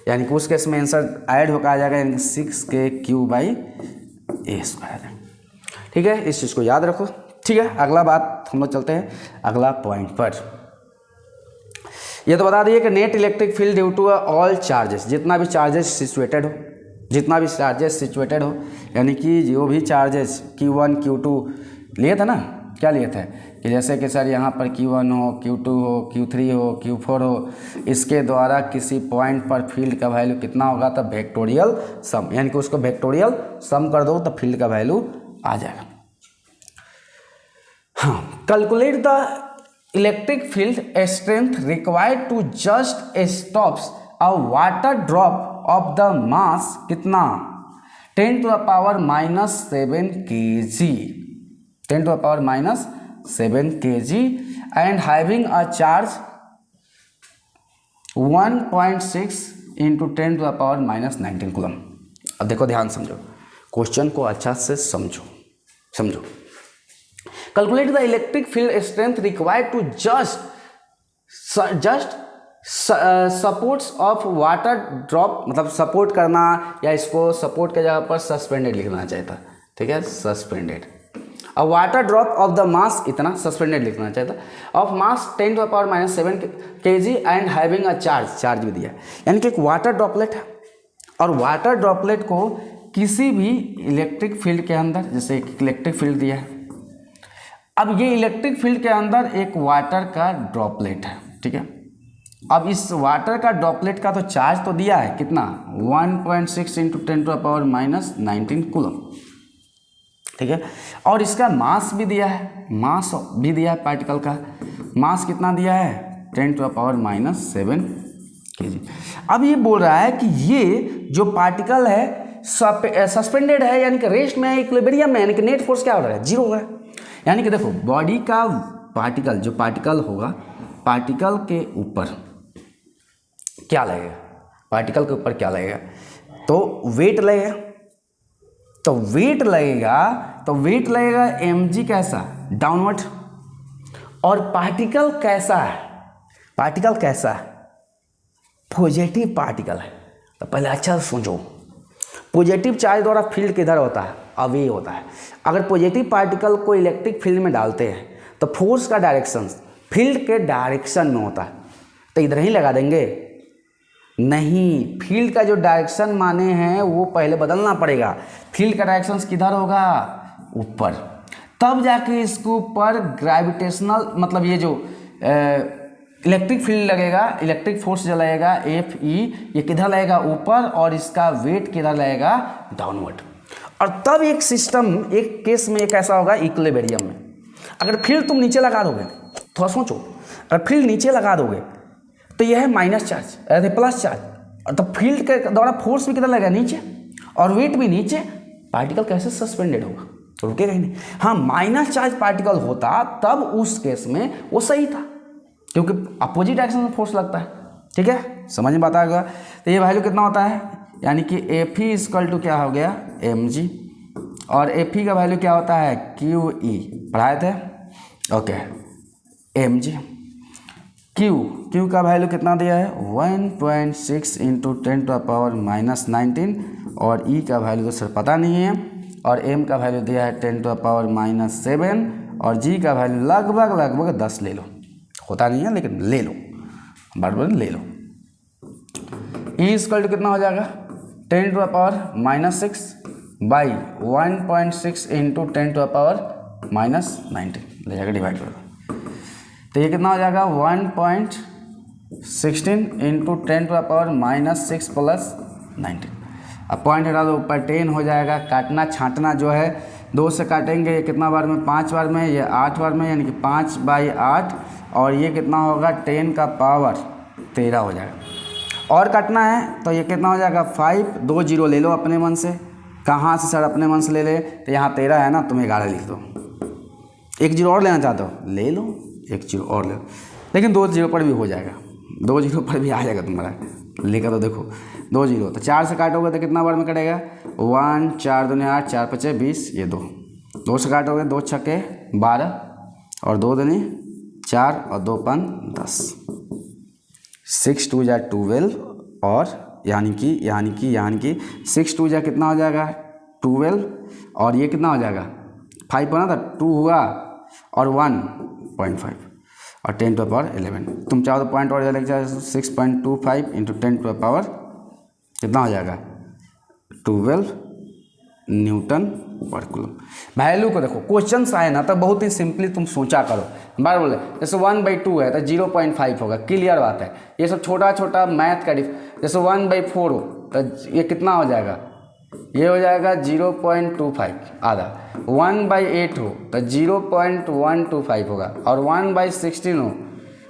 यानी कि उस केस में आंसर ऐड होकर आ जाएगा, यानी 6k बाई ए स्क्वायर है, ठीक है। इस चीज़ को याद रखो, ठीक है। अगला बात हम लोग चलते हैं अगला पॉइंट पर। ये तो बता दिए कि net electric field due to all charges, जितना भी चार्जेस सिचुएटेड हो, जितना भी चार्जेस सिचुएटेड हो, यानी कि जो भी चार्जेस Q1 Q2 लिए थे ना, क्या लिए थे कि जैसे कि सर यहाँ पर Q1 हो, Q2 हो, Q3 हो, Q4 हो, इसके द्वारा किसी पॉइंट पर फील्ड का वैल्यू कितना होगा, तब वेक्टोरियल सम, यानी कि उसको वेक्टोरियल सम कर दो तो फील्ड का वैल्यू आ जाएगा। हाँ, calculate the electric field strength required to just stops a water drop of the mass कितना, 10 to the power -7 kg, 10 to the power -7 kg and having a charge 1.6 into 10 to the power -19 coulomb. अब देखो, ध्यान समझो, question को अच्छा से समझो। Calculate the electric field strength required to just supports of water drop, मतलब सपोर्ट करना, या इसको सपोर्ट के जगह पर सस्पेंडेड लिखना चाहिए था, ठीक है, सस्पेंडेड। अब वाटर ड्रॉप ऑफ द मास इतना सस्पेंडेड लिखना चाहिए था, of mass 10 to the power -7 kg and having a charge भी दिया, यानी कि एक वाटर ड्रॉपलेट है, और वाटर ड्रॉपलेट को किसी भी इलेक्ट्रिक फील्ड के अंदर, जैसे एक इलेक्ट्रिक फील्ड दिया है, अब ये इलेक्ट्रिक फील्ड के अंदर एक वाटर का ड्रॉपलेट है, ठीक है। अब इस वाटर का ड्रॉपलेट का तो चार्ज तो दिया है कितना, 1.6 into 10 to the power -19 coulomb, ठीक है, और इसका मास भी दिया है, पार्टिकल का मास कितना दिया है, 10 to the power -7 kg। अब ये बोल रहा है कि ये जो पार्टिकल है सस्पेंडेड है, यानी कि रेस्ट में है, इक्विलिब्रियम में, यानी कि नेट फोर्स क्या हो रहा है, 0 हो रहा है। यानी कि देखो, बॉडी का पार्टिकल, जो पार्टिकल होगा, पार्टिकल के ऊपर क्या लगेगा, पार्टिकल के ऊपर क्या लगेगा, तो वेट लगेगा, तो वेट लगेगा mg कैसा, डाउनवर्ड, और पार्टिकल कैसा है, पॉजिटिव पार्टिकल है। तो पहले अच्छा से सोचो, पॉजिटिव चार्ज द्वारा फील्ड किधर होता है, अवे होता है। अगर पॉजिटिव पार्टिकल को इलेक्ट्रिक फील्ड में डालते हैं तो फोर्स का डायरेक्शन फील्ड के डायरेक्शन में होता है, तो इधर ही लगा देंगे, नहीं, फील्ड का जो डायरेक्शन माने हैं वो पहले बदलना पड़ेगा। फील्ड का डायरेक्शन किधर होगा, ऊपर, तब जाके इसके ऊपर ग्रेविटेशनल मतलब ये जो इलेक्ट्रिक फील्ड लगेगा, इलेक्ट्रिक फोर्स जो लगेगा Fe, ये किधर लगेगा, ऊपर, और इसका वेट किधर लगेगा, डाउनवर्ड। और तब एक सिस्टम, एक केस में एक ऐसा होगा इक्विलिब्रियम में, अगर फील्ड तुम नीचे लगा दोगे, थोड़ा सोचो, अगर फील्ड नीचे लगा दोगे तो यह है माइनस चार्ज, अरे प्लस चार्ज, और तब फील्ड के द्वारा फोर्स भी किधर लगेगा, नीचे, और वेट भी नीचे, पार्टिकल कैसे सस्पेंडेड होगा, तो रुकेगा ही नहीं। हाँ, माइनस चार्ज पार्टिकल होता तब उस केस में वो सही था, क्योंकि अपोजिट डायरेक्शन में फोर्स लगता है। ठीक है, समझ में आता होगा। तो ये वैल्यू कितना होता है, यानी कि Fe इक्वल टू क्या हो गया, mg, और Fe का वैल्यू क्या होता है, QE, पढ़ाए थे, ओके, mg। Q का वैल्यू कितना दिया है, 1.6 इंटू 10⁻⁻19, और E का वैल्यू तो सर पता नहीं है, और M का वैल्यू दिया है 10⁻⁻7, और G का वैल्यू लगभग 10 ले लो, होता नहीं है लेकिन ले लो, बराबर ले लो। E इक्वल टू कितना हो जाएगा, 10⁻⁻6 बाई 1.6 इंटू 10⁻⁻19 ले जाकर डिवाइड कर दो, तो ये कितना हो जाएगा, 1.16 इंटू 10⁻⁻6 प्लस 19। अब पॉइंट हटा दो, ऊपर 10 हो जाएगा, काटना छांटना जो है 2 से काटेंगे, ये कितना बार में, 5 बार में, ये 8 बार में, यानी कि 5/8, और ये कितना होगा, 10 का पावर 13 हो जाएगा। और काटना है तो ये कितना हो जाएगा, 5, 2 जीरो ले लो अपने मन से, कहाँ से सर अपने मन से ले ले, तो यहाँ 13 है ना, तुम 11 लिख दो, 1 जीरो और लेना चाहते हो ले लो, 1 जीरो और ले लो, लेकिन 2 जीरो पर भी हो जाएगा, 2 जीरो पर भी आ जाएगा तुम्हारा, लेकर तो देखो 2 जीरो, तो 4 से काटोगे तो कितना बार में कटेगा, 1, 4 दूनी 8, 4 5 20, ये 2 से काटोगे, 2 छक्के 12, और 2 दूनी 4, और 2 5 10, 6 2 जा 12, और यानी कि 6 2 जा कितना हो जाएगा, 12, और ये कितना हो जाएगा, 5 बना था, 2 हुआ, और 1.5, और 10⁻11, तुम चाहो तो पॉइंट और लग जाए, 6.25 इंटू 10⁻, कितना हो जाएगा, 12 न्यूटन पर कूलम। वैल्यू को देखो, क्वेश्चन आए ना तो बहुत ही सिंपली तुम सोचा करो, बार बोले, जैसे 1/2 है तो 0.5 होगा, क्लियर बात है। ये सब छोटा छोटा मैथ का जैसे 1/4 हो तो ये कितना हो जाएगा, ये हो जाएगा 0.25 आधा, 1/8 हो तो 0.125 होगा, और 1/16 हो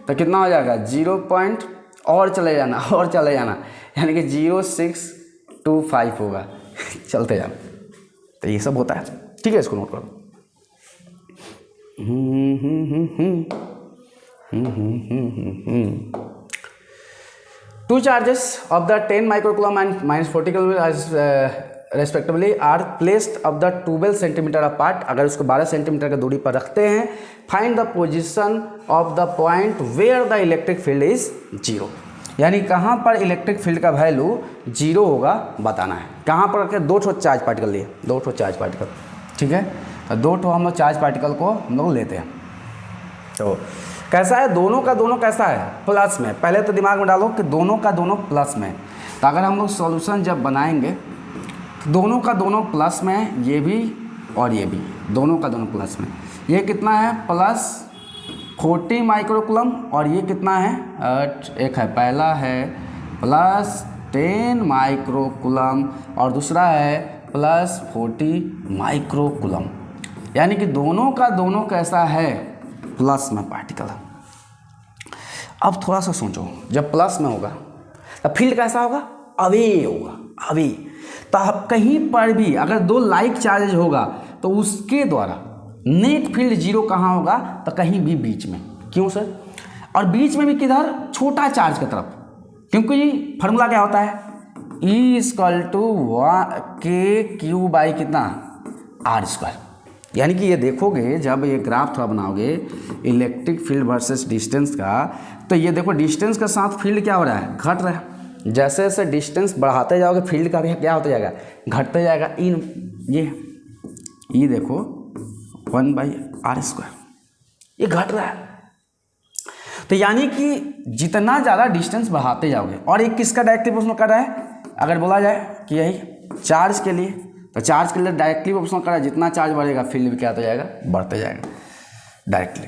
तो कितना हो जाएगा, 0. और चले जाना यानी कि 0.625 होगा चलते जाना, तो ये सब होता है। ठीक है, इसको नोट करो। Two charges of the 10 microcoulomb and -40 coulomb respectively are placed of the 12 centimetre apart, अगर उसको 12 सेंटीमीटर की दूरी पर रखते हैं, find the position of the point where the electric field is 0, यानी कहाँ पर इलेक्ट्रिक फील्ड का वैल्यू 0 होगा बताना है। कहाँ पर रखें, 2 चार्ज पार्टिकल लिए, 2 चार्ज पार्टिकल, ठीक है, तो 2 हम लोग चार्ज पार्टिकल को हम लोग लेते हैं। तो कैसा है, दोनों का दोनों कैसा है, प्लस में। पहले तो दिमाग में डालो कि दोनों का दोनों प्लस में, तो अगर हम लोग सॉल्यूशन जब बनाएंगे तो दोनों का दोनों प्लस में, ये भी और ये भी, दोनों का दोनों प्लस में। ये कितना है, +40 माइक्रोकूलम, और ये कितना है, एक है, पहला है +10 माइक्रोकूलम और दूसरा है +40 माइक्रोकूलम, यानी कि दोनों का दोनों कैसा है, प्लस में पार्टिकल। अब थोड़ा सा सोचो, जब प्लस में होगा तो फील्ड कैसा होगा, अवे होगा, अवे। तो अब कहीं पर भी अगर 2 लाइक चार्ज होगा तो उसके द्वारा नेट फील्ड 0 कहाँ होगा, तो कहीं भी बीच में। क्यों सर, और बीच में भी किधर, छोटा चार्ज की तरफ, क्योंकि फार्मूला क्या होता है, E = KQ/ कितना, R²। यानी कि ये देखोगे, जब ये ग्राफ थोड़ा बनाओगे इलेक्ट्रिक फील्ड वर्सेस डिस्टेंस का, तो ये देखो डिस्टेंस के साथ फील्ड क्या हो रहा है, घट रहा है, जैसे जैसे डिस्टेंस बढ़ाते जाओगे फील्ड का भी क्या होता जाएगा, घटते जाएगा। ये देखो 1/r², ये घट रहा है। तो यानी कि जितना ज़्यादा डिस्टेंस बढ़ाते जाओगे, और एक किसका डायरेक्टली प्रोपोर्शनल कर रहा है, अगर बोला जाए कि यही चार्ज के लिए, तो चार्ज के लिए डायरेक्टली प्रोपोर्शनल कर रहा है। जितना चार्ज बढ़ेगा फील्ड भी क्या होता जाएगा, बढ़ते जाएगा डायरेक्टली।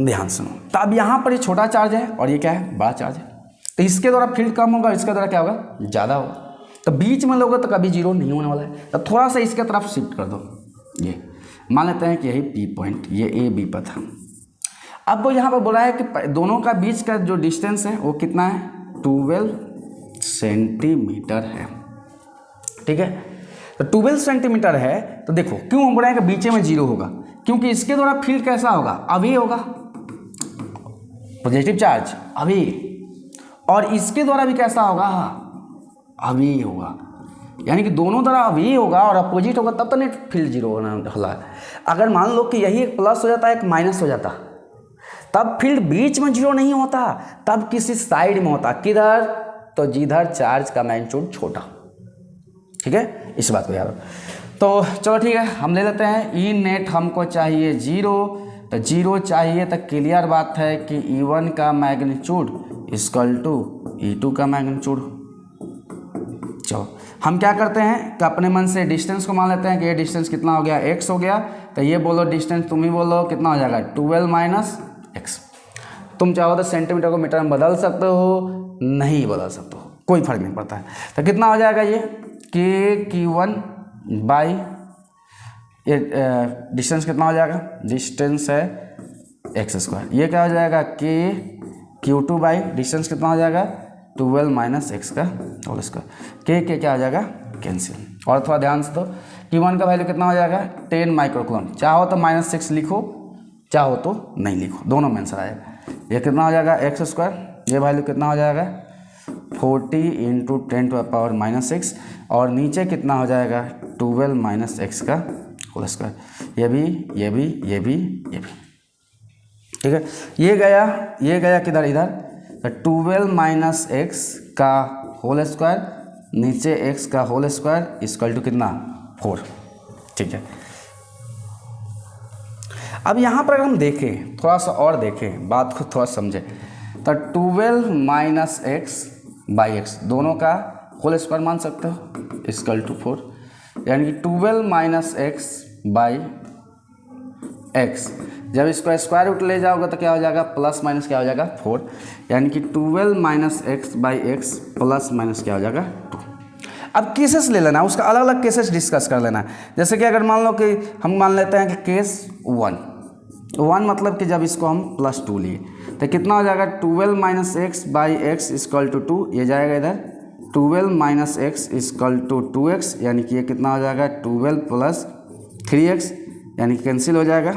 ध्यान सुनो, तो अब यहाँ पर ये छोटा चार्ज है और ये क्या है, बड़ा चार्ज है। तो इसके द्वारा फील्ड कम होगा, इसके द्वारा क्या होगा, ज़्यादा होगा। तो बीच में लोगे तो कभी जीरो नहीं होने वाला है। तो थोड़ा सा इसके तरफ शिफ्ट कर दो। ये मान लेते हैं कि यही पी पॉइंट, ये ए बी पर था। अब वो यहाँ पर बोला है कि दोनों का बीच का जो डिस्टेंस है वो कितना है, 12 सेंटीमीटर है। ठीक है, तो 12 सेंटीमीटर है। तो देखो क्यों हम बोल रहे हैं कि बीच में जीरो होगा, क्योंकि इसके द्वारा फील्ड कैसा होगा, अभी होगा, पॉजिटिव चार्ज अभी, और इसके द्वारा भी कैसा होगा, अभी होगा। यानी कि दोनों तरह अभी होगा और अपोजिट होगा, तब तो नहीं फील्ड जीरो होना है। अगर मान लो कि यही एक प्लस हो जाता, एक माइनस हो जाता, तब फील्ड बीच में जीरो नहीं होता, तब किसी साइड में होता। किधर, तो जिधर चार्ज का मैग्नीट्यूड छोटा। ठीक है, इस बात को याद रखो। तो चलो ठीक है, हम ले लेते हैं ई नेट हमको चाहिए 0, तो 0 चाहिए। तो क्लियर बात है कि E1 का मैग्नीट्यूड इक्वल टू E2 का मैग्नीट्यूड। चलो हम क्या करते हैं कि अपने मन से डिस्टेंस को मान लेते हैं कि ये डिस्टेंस कितना हो गया, x हो गया। तो ये बोलो डिस्टेंस, तुम ही बोलो कितना हो जाएगा, 12 - x। तुम चाहो तो सेंटीमीटर को मीटर में बदल सकते हो, नहीं बदल सकते हो, कोई फर्क नहीं पड़ता है। तो कितना हो जाएगा ये K1 बाई, ये डिस्टेंस कितना हो जाएगा, डिस्टेंस है x²। ये क्या हो जाएगा Q2 बाई डिस्टेंस कितना हो जाएगा, 12 - x का होल स्क्वायर। के क्या हो जाएगा, कैंसिल। और थोड़ा ध्यान से, तो Q1 का वैल्यू कितना हो जाएगा, 10 माइक्रोकूलम। चाहो तो -6 लिखो, चाहो तो नहीं लिखो, दोनों में आंसर आएगा। ये कितना हो जाएगा x², ये वैल्यू कितना हो जाएगा 40 × 10⁻⁻6, और नीचे कितना हो जाएगा 12 - x का होल स्क्वायर। ये भी, ये भी, ये भी, ये भी। ठीक है, ये गया किधर, इधर। तो 12 - x का होल स्क्वायर, नीचे x का होल स्क्वायर इक्वल टू कितना, 4। ठीक है, अब यहाँ पर अगर हम देखें, थोड़ा सा और देखें, बात को थोड़ा समझें, तो 12 - x/x दोनों का होल स्क्वायर मान सकते हो, इक्वल टू 4। यानी कि 12 - x/x, जब इसको स्क्वायर रूट ले जाओगे तो क्या हो जाएगा, प्लस माइनस क्या हो जाएगा, 4। यानी कि 12 - x/x प्लस माइनस क्या हो जाएगा, 2। अब केसेस ले लेना, उसका अलग अलग केसेस डिस्कस कर लेना। जैसे कि अगर मान लो कि हम मान लेते हैं कि केस 1 मतलब कि जब इसको हम +2 लिए, तो कितना हो जाएगा 12 - x/x इक्वल टू 2। ये जाएगा इधर 12 - x इक्वल टू 2x, यानी कि ये कितना हो जाएगा 12 + 3x, यानी कि कैंसिल हो जाएगा।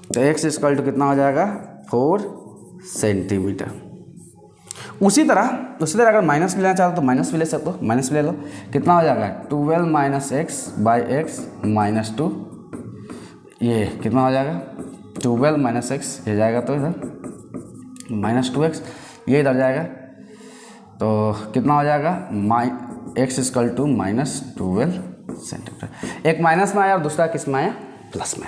तो x इक्वल टू कितना हो जाएगा 4 सेंटीमीटर। उसी तरह अगर माइनस भी लेना चाहते तो माइनस भी ले सकते हो, माइनस भी ले लो। कितना हो जाएगा 12 - x/x -2, ये कितना हो जाएगा 12 - x, ये जाएगा तो इधर -2x, ये इधर जाएगा, तो कितना हो जाएगा x इक्वल टू -12 सेंटीमीटर। एक माइनस में आया और दूसरा किस में आया, प्लस में।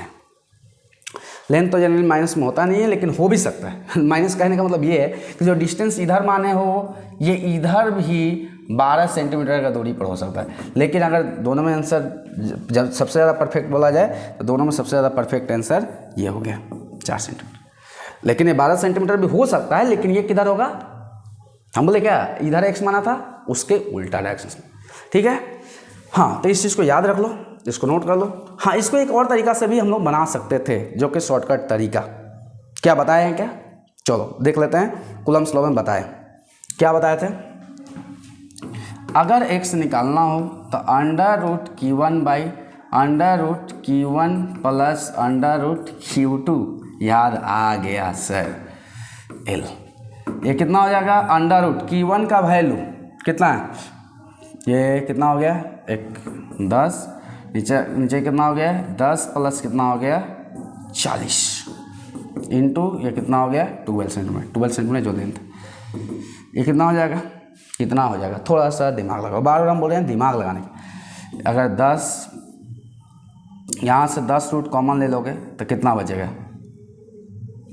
लेंथ तो जनरली माइनस में होता नहीं है, लेकिन हो भी सकता है। माइनस कहने का मतलब ये है कि जो डिस्टेंस इधर माने हो, ये इधर भी 12 सेंटीमीटर का दूरी पर हो सकता है। लेकिन अगर दोनों में आंसर जब सबसे ज़्यादा परफेक्ट बोला जाए तो दोनों में सबसे ज़्यादा परफेक्ट आंसर ये हो गया 4 सेंटीमीटर। लेकिन ये 12 सेंटीमीटर भी हो सकता है, लेकिन ये किधर होगा, हम बोले क्या इधर x माना था, उसके उल्टा डायरेक्शन में। ठीक है, हाँ, तो इस चीज़ को याद रख लो, इसको नोट कर लो। हाँ, इसको एक और तरीका से भी हम लोग बना सकते थे, जो कि शॉर्टकट तरीका। क्या बताए हैं क्या, चलो देख लेते हैं। कूलम्ब्स लॉ में बताए, क्या बताए थे, अगर x निकालना हो तो √Q1 / √Q1 प्लस √Q2, याद आ गया सर, L। ये कितना हो जाएगा √Q1 का वैल्यू कितना है, ये कितना हो गया 10, नीचे कितना हो गया 10 प्लस कितना हो गया 40 इंटू ये कितना हो गया 12 सेंटीमीटर। 12 सेंटीमीटर जो लेंथ, ये कितना हो जाएगा, कितना हो जाएगा, थोड़ा सा दिमाग लगाओ, बार बार हम बोल रहे हैं दिमाग लगाने की। अगर 10 यहाँ से 10 रूट कॉमन ले लोगे तो कितना बचेगा,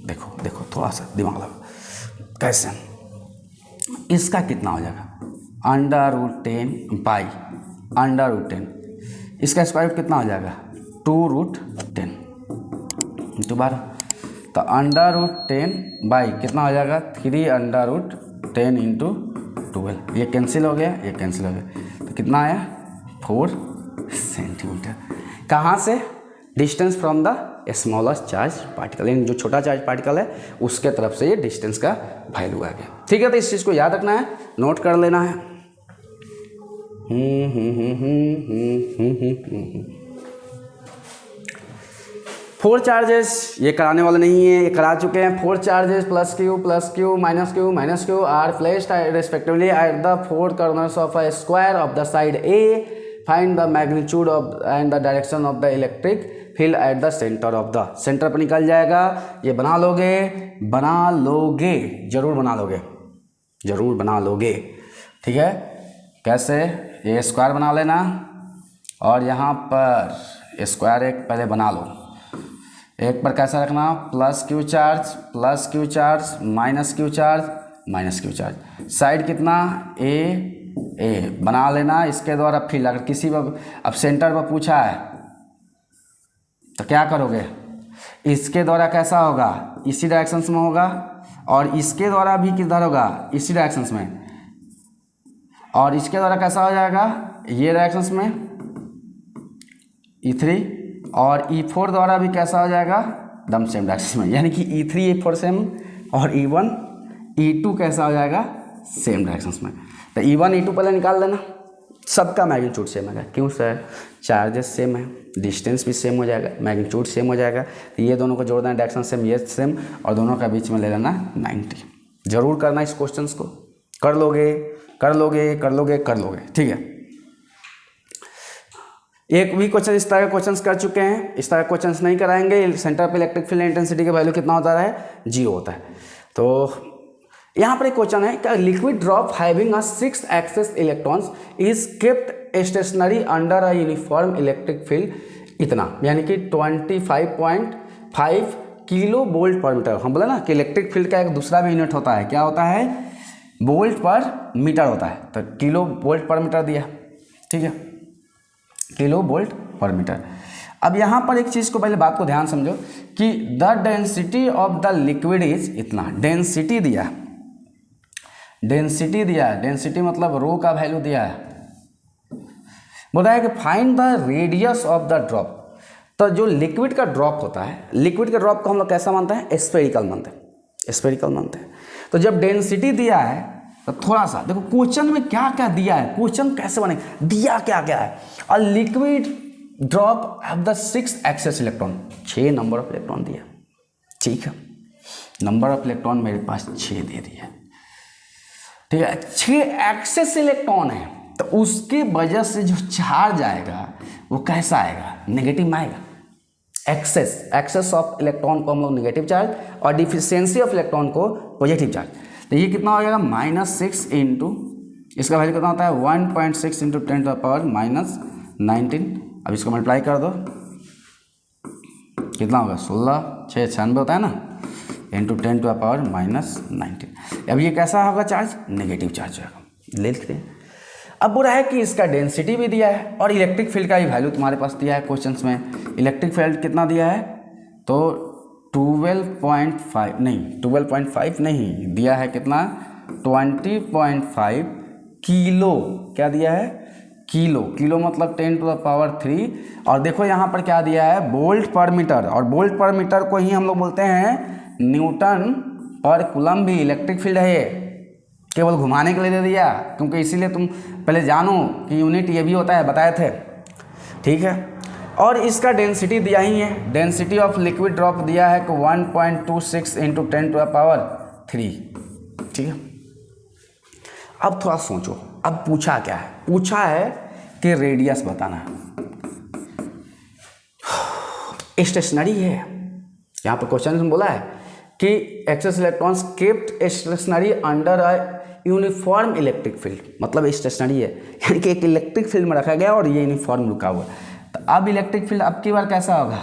देखो देखो थोड़ा सा दिमाग लगाओ कैसे, इसका कितना हो जाएगा √10/√10, इसका स्क्वायर रूट कितना हो जाएगा 2√10 इंटू 12, तो √10 बाई कितना हो जाएगा 3√10 इंटू 12, ये कैंसिल हो गया, ये कैंसिल हो गया, तो कितना आया 4 सेंटीमीटर। कहाँ से, distance from the smallest charge particle, यानी जो छोटा चार्ज पार्टिकल है उसके तरफ से ये डिस्टेंस का वैल्यू आ गया। ठीक है, तो इस चीज़ को याद रखना है, नोट कर लेना है। फोर चार्जेस ये कराने वाले नहीं है, ये करा चुके हैं। 4 charges plus Q minus Q R placed respectively at the 4 corners of a square of the side A, find the magnitude of and the direction of the electric field at the centre of the, centre पर निकल जाएगा। ये बना लोगे, जरूर बना लोगे। ठीक है, कैसे, ये स्क्वायर बना लेना और यहाँ पर स्क्वायर एक पहले बना लो, एक पर कैसा रखना plus Q charge minus Q charge, side कितना ए बना लेना। इसके द्वारा फील्ड अगर किसी अब सेंटर पर पूछा है तो क्या करोगे, इसके द्वारा कैसा होगा, इसी डायरेक्शंस में होगा, और इसके द्वारा भी किधर होगा, इसी डायरेक्शंस में, और इसके द्वारा कैसा हो जाएगा, ये डायरेक्शंस में E3, और E4 द्वारा भी कैसा हो जाएगा, दम सेम डायरेक्शन में, यानी कि E3 E4 सेम और E1 E2 कैसा हो जाएगा, सेम डायरेक्शंस में। तो E1 E2 पहले निकाल लेना, सबका मैग्नीट्यूड सेम है। क्यों सर, चार्जेस सेम है, डिस्टेंस भी सेम हो जाएगा, मैग्नीट्यूड सेम हो जाएगा, तो ये दोनों को जोड़ देना, डायरेक्शन सेम, ये सेम, और दोनों का बीच में ले लेना 90। जरूर करना इस क्वेश्चन को, कर लोगे। ठीक है, एक भी क्वेश्चन इस तरह के क्वेश्चंस कर चुके हैं, इस तरह के क्वेश्चंस नहीं कराएंगे। सेंटर पे इलेक्ट्रिक फील्ड इंटेंसिटी का वैल्यू कितना होता है, 0 होता है। तो यहाँ पर एक क्वेश्चन है कि liquid drop having a 6 excess electrons is kept stationary under a uniform electric field इतना, यानी कि 25.5 किलो वोल्ट पर मीटर। हम बोले ना कि इलेक्ट्रिक फील्ड का एक दूसरा भी यूनिट होता है, क्या होता है, वोल्ट पर मीटर होता है, तो किलो वोल्ट पर मीटर दिया। ठीक है, किलो वोल्ट पर मीटर। अब यहाँ पर एक चीज़ को, पहले बात को ध्यान समझो कि the density of the liquid is इतना, डेंसिटी दिया, डेंसिटी मतलब रो का वैल्यू दिया है। बोल रहा है कि find the radius of the drop. तो जो लिक्विड का ड्रॉप होता है, लिक्विड के ड्रॉप को हम लोग कैसा मानते हैं, स्फेरिकल मानते हैं। तो जब डेंसिटी दिया है तो थोड़ा सा देखो क्वेश्चन में क्या क्या दिया है, क्वेश्चन कैसे बने, दिया क्या क्या है। A liquid drop have the 6 excess electron, 6 number of electron दिया। ठीक है, नंबर ऑफ इलेक्ट्रॉन मेरे पास 6 दे दिया। ठीक है, 6 एक्सेस इलेक्ट्रॉन है, तो उसके वजह से जो चार्ज आएगा वो कैसा आएगा, नेगेटिव में आएगा। एक्सेस ऑफ इलेक्ट्रॉन को हम लोग नेगेटिव चार्ज, और डिफिशियंसी ऑफ इलेक्ट्रॉन को पॉजिटिव चार्ज। तो ये कितना हो जाएगा, -6 इंटू, इसका वैल्यू कितना होता है 1.6 इंटू 10⁻⁻19। अब इसको मल्टीप्लाई कर दो, कितना होगा 16, 6 96 होता है ना, इंटू 10⁻⁻19। अब ये कैसा होगा चार्ज, नेगेटिव चार्ज होगा, ले लेते हैं। अब बोल रहा है कि इसका डेंसिटी भी दिया है और इलेक्ट्रिक फील्ड का भी वैल्यू तुम्हारे पास दिया है क्वेश्चंस में। इलेक्ट्रिक फील्ड कितना दिया है, तो 12.5 नहीं दिया है, कितना 20.5 किलो, क्या दिया है, किलो मतलब 10⁻3। और देखो यहाँ पर क्या दिया है, वोल्ट पर मीटर, और वोल्ट पर मीटर को ही हम लोग बोलते हैं न्यूटन पर कूलम। भी इलेक्ट्रिक फील्ड है ये, केवल घुमाने के लिए दे दिया, क्योंकि इसीलिए तुम पहले जानो कि यूनिट ये भी होता है, बताए थे। ठीक है, और इसका डेंसिटी दिया ही है, डेंसिटी ऑफ लिक्विड ड्रॉप दिया है कि 1.26 इंटू 10⁻3। ठीक है, अब थोड़ा सोचो, अब पूछा क्या है, पूछा है कि रेडियस बताना है, स्टेशनरी है। यहाँ पर क्वेश्चन बोला है कि excess electrons kept stationary under a uniform electric field, मतलब स्टेशनरी है, यानी कि एक इलेक्ट्रिक फील्ड में रखा गया और ये यूनिफॉर्म रुका हुआ। तो अब इलेक्ट्रिक फील्ड अब की बार कैसा होगा,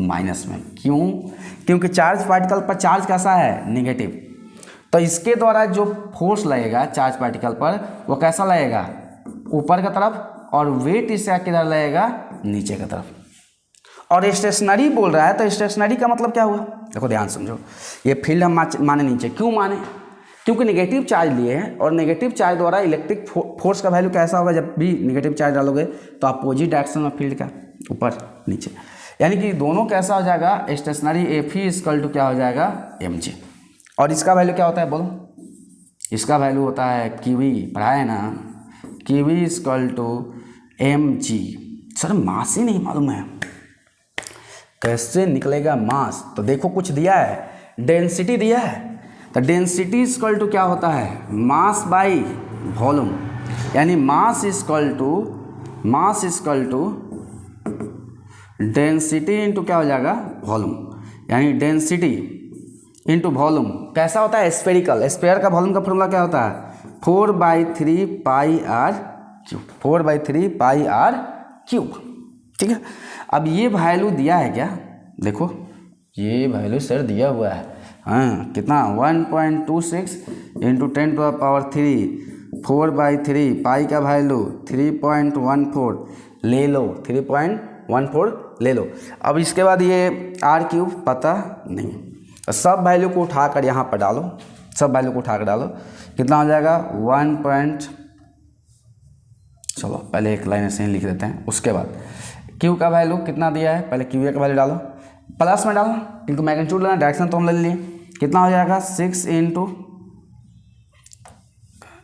माइनस में। क्यों? क्योंकि चार्ज पार्टिकल पर चार्ज कैसा है, नेगेटिव। तो इसके द्वारा जो फोर्स लगेगा चार्ज पार्टिकल पर वो कैसा लगेगा, ऊपर की तरफ, और वेट इसका किधर लगेगा, नीचे की तरफ। और स्टेशनरी बोल रहा है, तो स्टेशनरी का मतलब क्या हुआ, देखो ध्यान समझो। ये फील्ड हम माने नीचे, क्यों माने, क्योंकि नेगेटिव चार्ज लिए हैं, और नेगेटिव चार्ज द्वारा इलेक्ट्रिक फोर्स का वैल्यू कैसा होगा, जब भी नेगेटिव चार्ज डालोगे तो अपोजिट डायरेक्शन में फील्ड का, ऊपर नीचे, यानी कि दोनों कैसा हो जाएगा, स्टेशनरी एफ ही इक्वल टू क्या हो जाएगा, एम जी। और इसका वैल्यू क्या होता है बोलो, इसका वैल्यू होता है क्यूवी, पढ़ा है ना, QV equal to M G. Sir mass ही नहीं मालूम है, कैसे निकलेगा मास, तो देखो कुछ दिया है, डेंसिटी दिया है, तो डेंसिटी इक्वल टू क्या होता है, मास बाई वॉल्यूम, यानी mass equal to density into क्या हो जाएगा, वॉल्यूम, यानी डेंसिटी इंटू वॉल्यूम कैसा होता है, स्फेरिकल, स्फेयर का वॉल्यूम का फॉर्मूला क्या होता है, 4/3 pi R cube, 4/3 pi R cube. ठीक है, अब ये वैल्यू दिया है क्या, देखो ये वैल्यू सर दिया हुआ है, हाँ कितना, 1.26 इंटू 10⁻³ 4/3 पाई का वैल्यू 3.14 ले लो, 3.14 ले लो। अब इसके बाद ये आर क्यूब पता नहीं, सब वैल्यू को उठाकर यहाँ पर डालो, सब वैल्यू को उठाकर डालो, कितना हो जाएगा, चलो पहले एक लाइन ऐसे ही लिख देते हैं, उसके बाद क्यू का वैल्यू कितना दिया है, पहले क्यू का वैल्यू डालो, प्लस में डालो, क्योंकि मैग्नीट्यूड लेना, डायरेक्शन तो हम ले लिए, कितना हो जाएगा, 6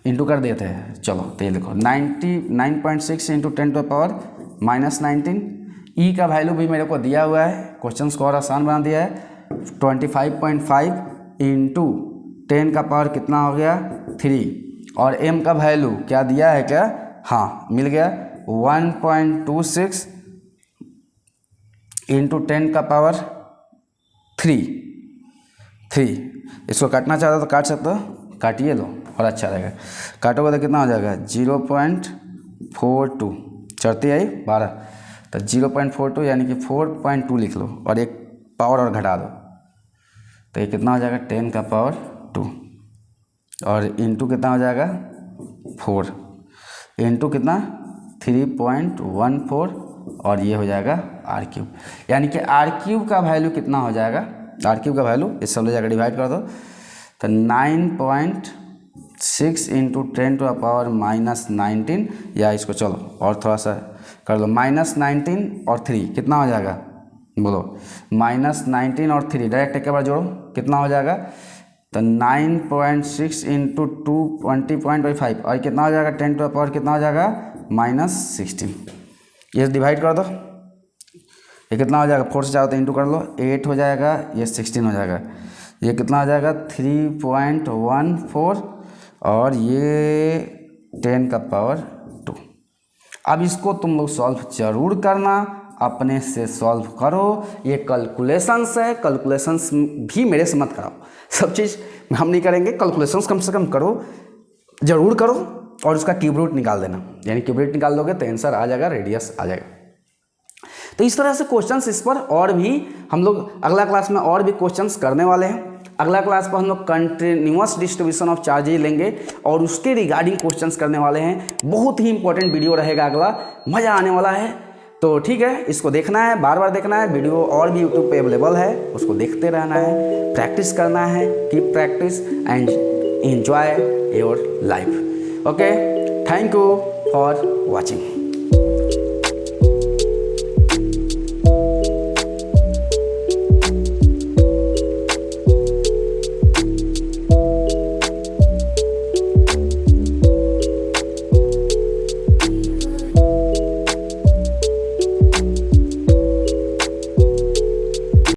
इंटू कर देते हैं, चलो तो ये देखो 99.6 इंटू 10⁻⁻19। ई का वैल्यू भी मेरे को दिया हुआ है, क्वेश्चन को और आसान बना दिया है, 25.5 इंटू 10 का पावर कितना हो गया, 3, और एम का वैल्यू क्या दिया है क्या, हाँ मिल गया, 1.26 इंटू 10 का पावर 3। इसको काटना चाहते हो तो काट सकते हो, काटिए लो और अच्छा रहेगा, काटोगे तो कितना हो जाएगा, 0.42, चढ़ती आई 12, तो 0.42 यानी कि 4.2 लिख लो, और एक पावर और घटा दो, तो ये कितना हो जाएगा, 10 का पावर 2, और इंटू कितना हो जाएगा, 4 इंटू कितना, 3.14, और ये हो जाएगा आर क्यूब, यानी कि आर क्यूब का वैल्यू कितना हो जाएगा, आर क्यूब का वैल्यू इस सब ले जाकर डिवाइड कर दो, तो 9.6 इंटू 10⁻⁻19, या इसको चलो और थोड़ा सा कर लो, -19 और 3 कितना हो जाएगा, बोलो, -19 और 3 डायरेक्ट एक बार जोड़ो, कितना हो जाएगा, तो 9.6 इंटू 20.5, और कितना हो जाएगा, 10 टू द पावर कितना हो जाएगा, -16, ये डिवाइड कर दो, ये कितना हो जाएगा, 4 से चाहो तो इंटू कर लो, 8 हो जाएगा, ये 16 हो जाएगा, ये कितना हो जाएगा, 3.14, और ये 10 का पावर 2। अब इसको तुम लोग सॉल्व जरूर करना, अपने से सॉल्व करो, ये कैलकुलेशंस है, कैलकुलेशंस भी मेरे से मत कराओ, सब चीज़ हम नहीं करेंगे, कैलकुलेशंस कम से कम करो, जरूर करो, और उसका क्यूब रूट निकाल देना, यानी क्यूब रूट निकाल दोगे तो आंसर आ जाएगा, रेडियस आ जाएगा। तो इस तरह से क्वेश्चंस इस पर और भी हम लोग अगला क्लास में और भी क्वेश्चंस करने वाले हैं। अगला क्लास पर हम लोग कंटिन्यूअस डिस्ट्रीब्यूशन ऑफ चार्जेज लेंगे और उसके रिगार्डिंग क्वेश्चंस करने वाले हैं। बहुत ही इंपॉर्टेंट वीडियो रहेगा अगला, मज़ा आने वाला है। तो ठीक है, इसको देखना है, बार बार देखना है, वीडियो और भी यूट्यूब पे अवेलेबल है, उसको देखते रहना है, प्रैक्टिस करना है, keep practice and enjoy your life. Okay, thank you for watching.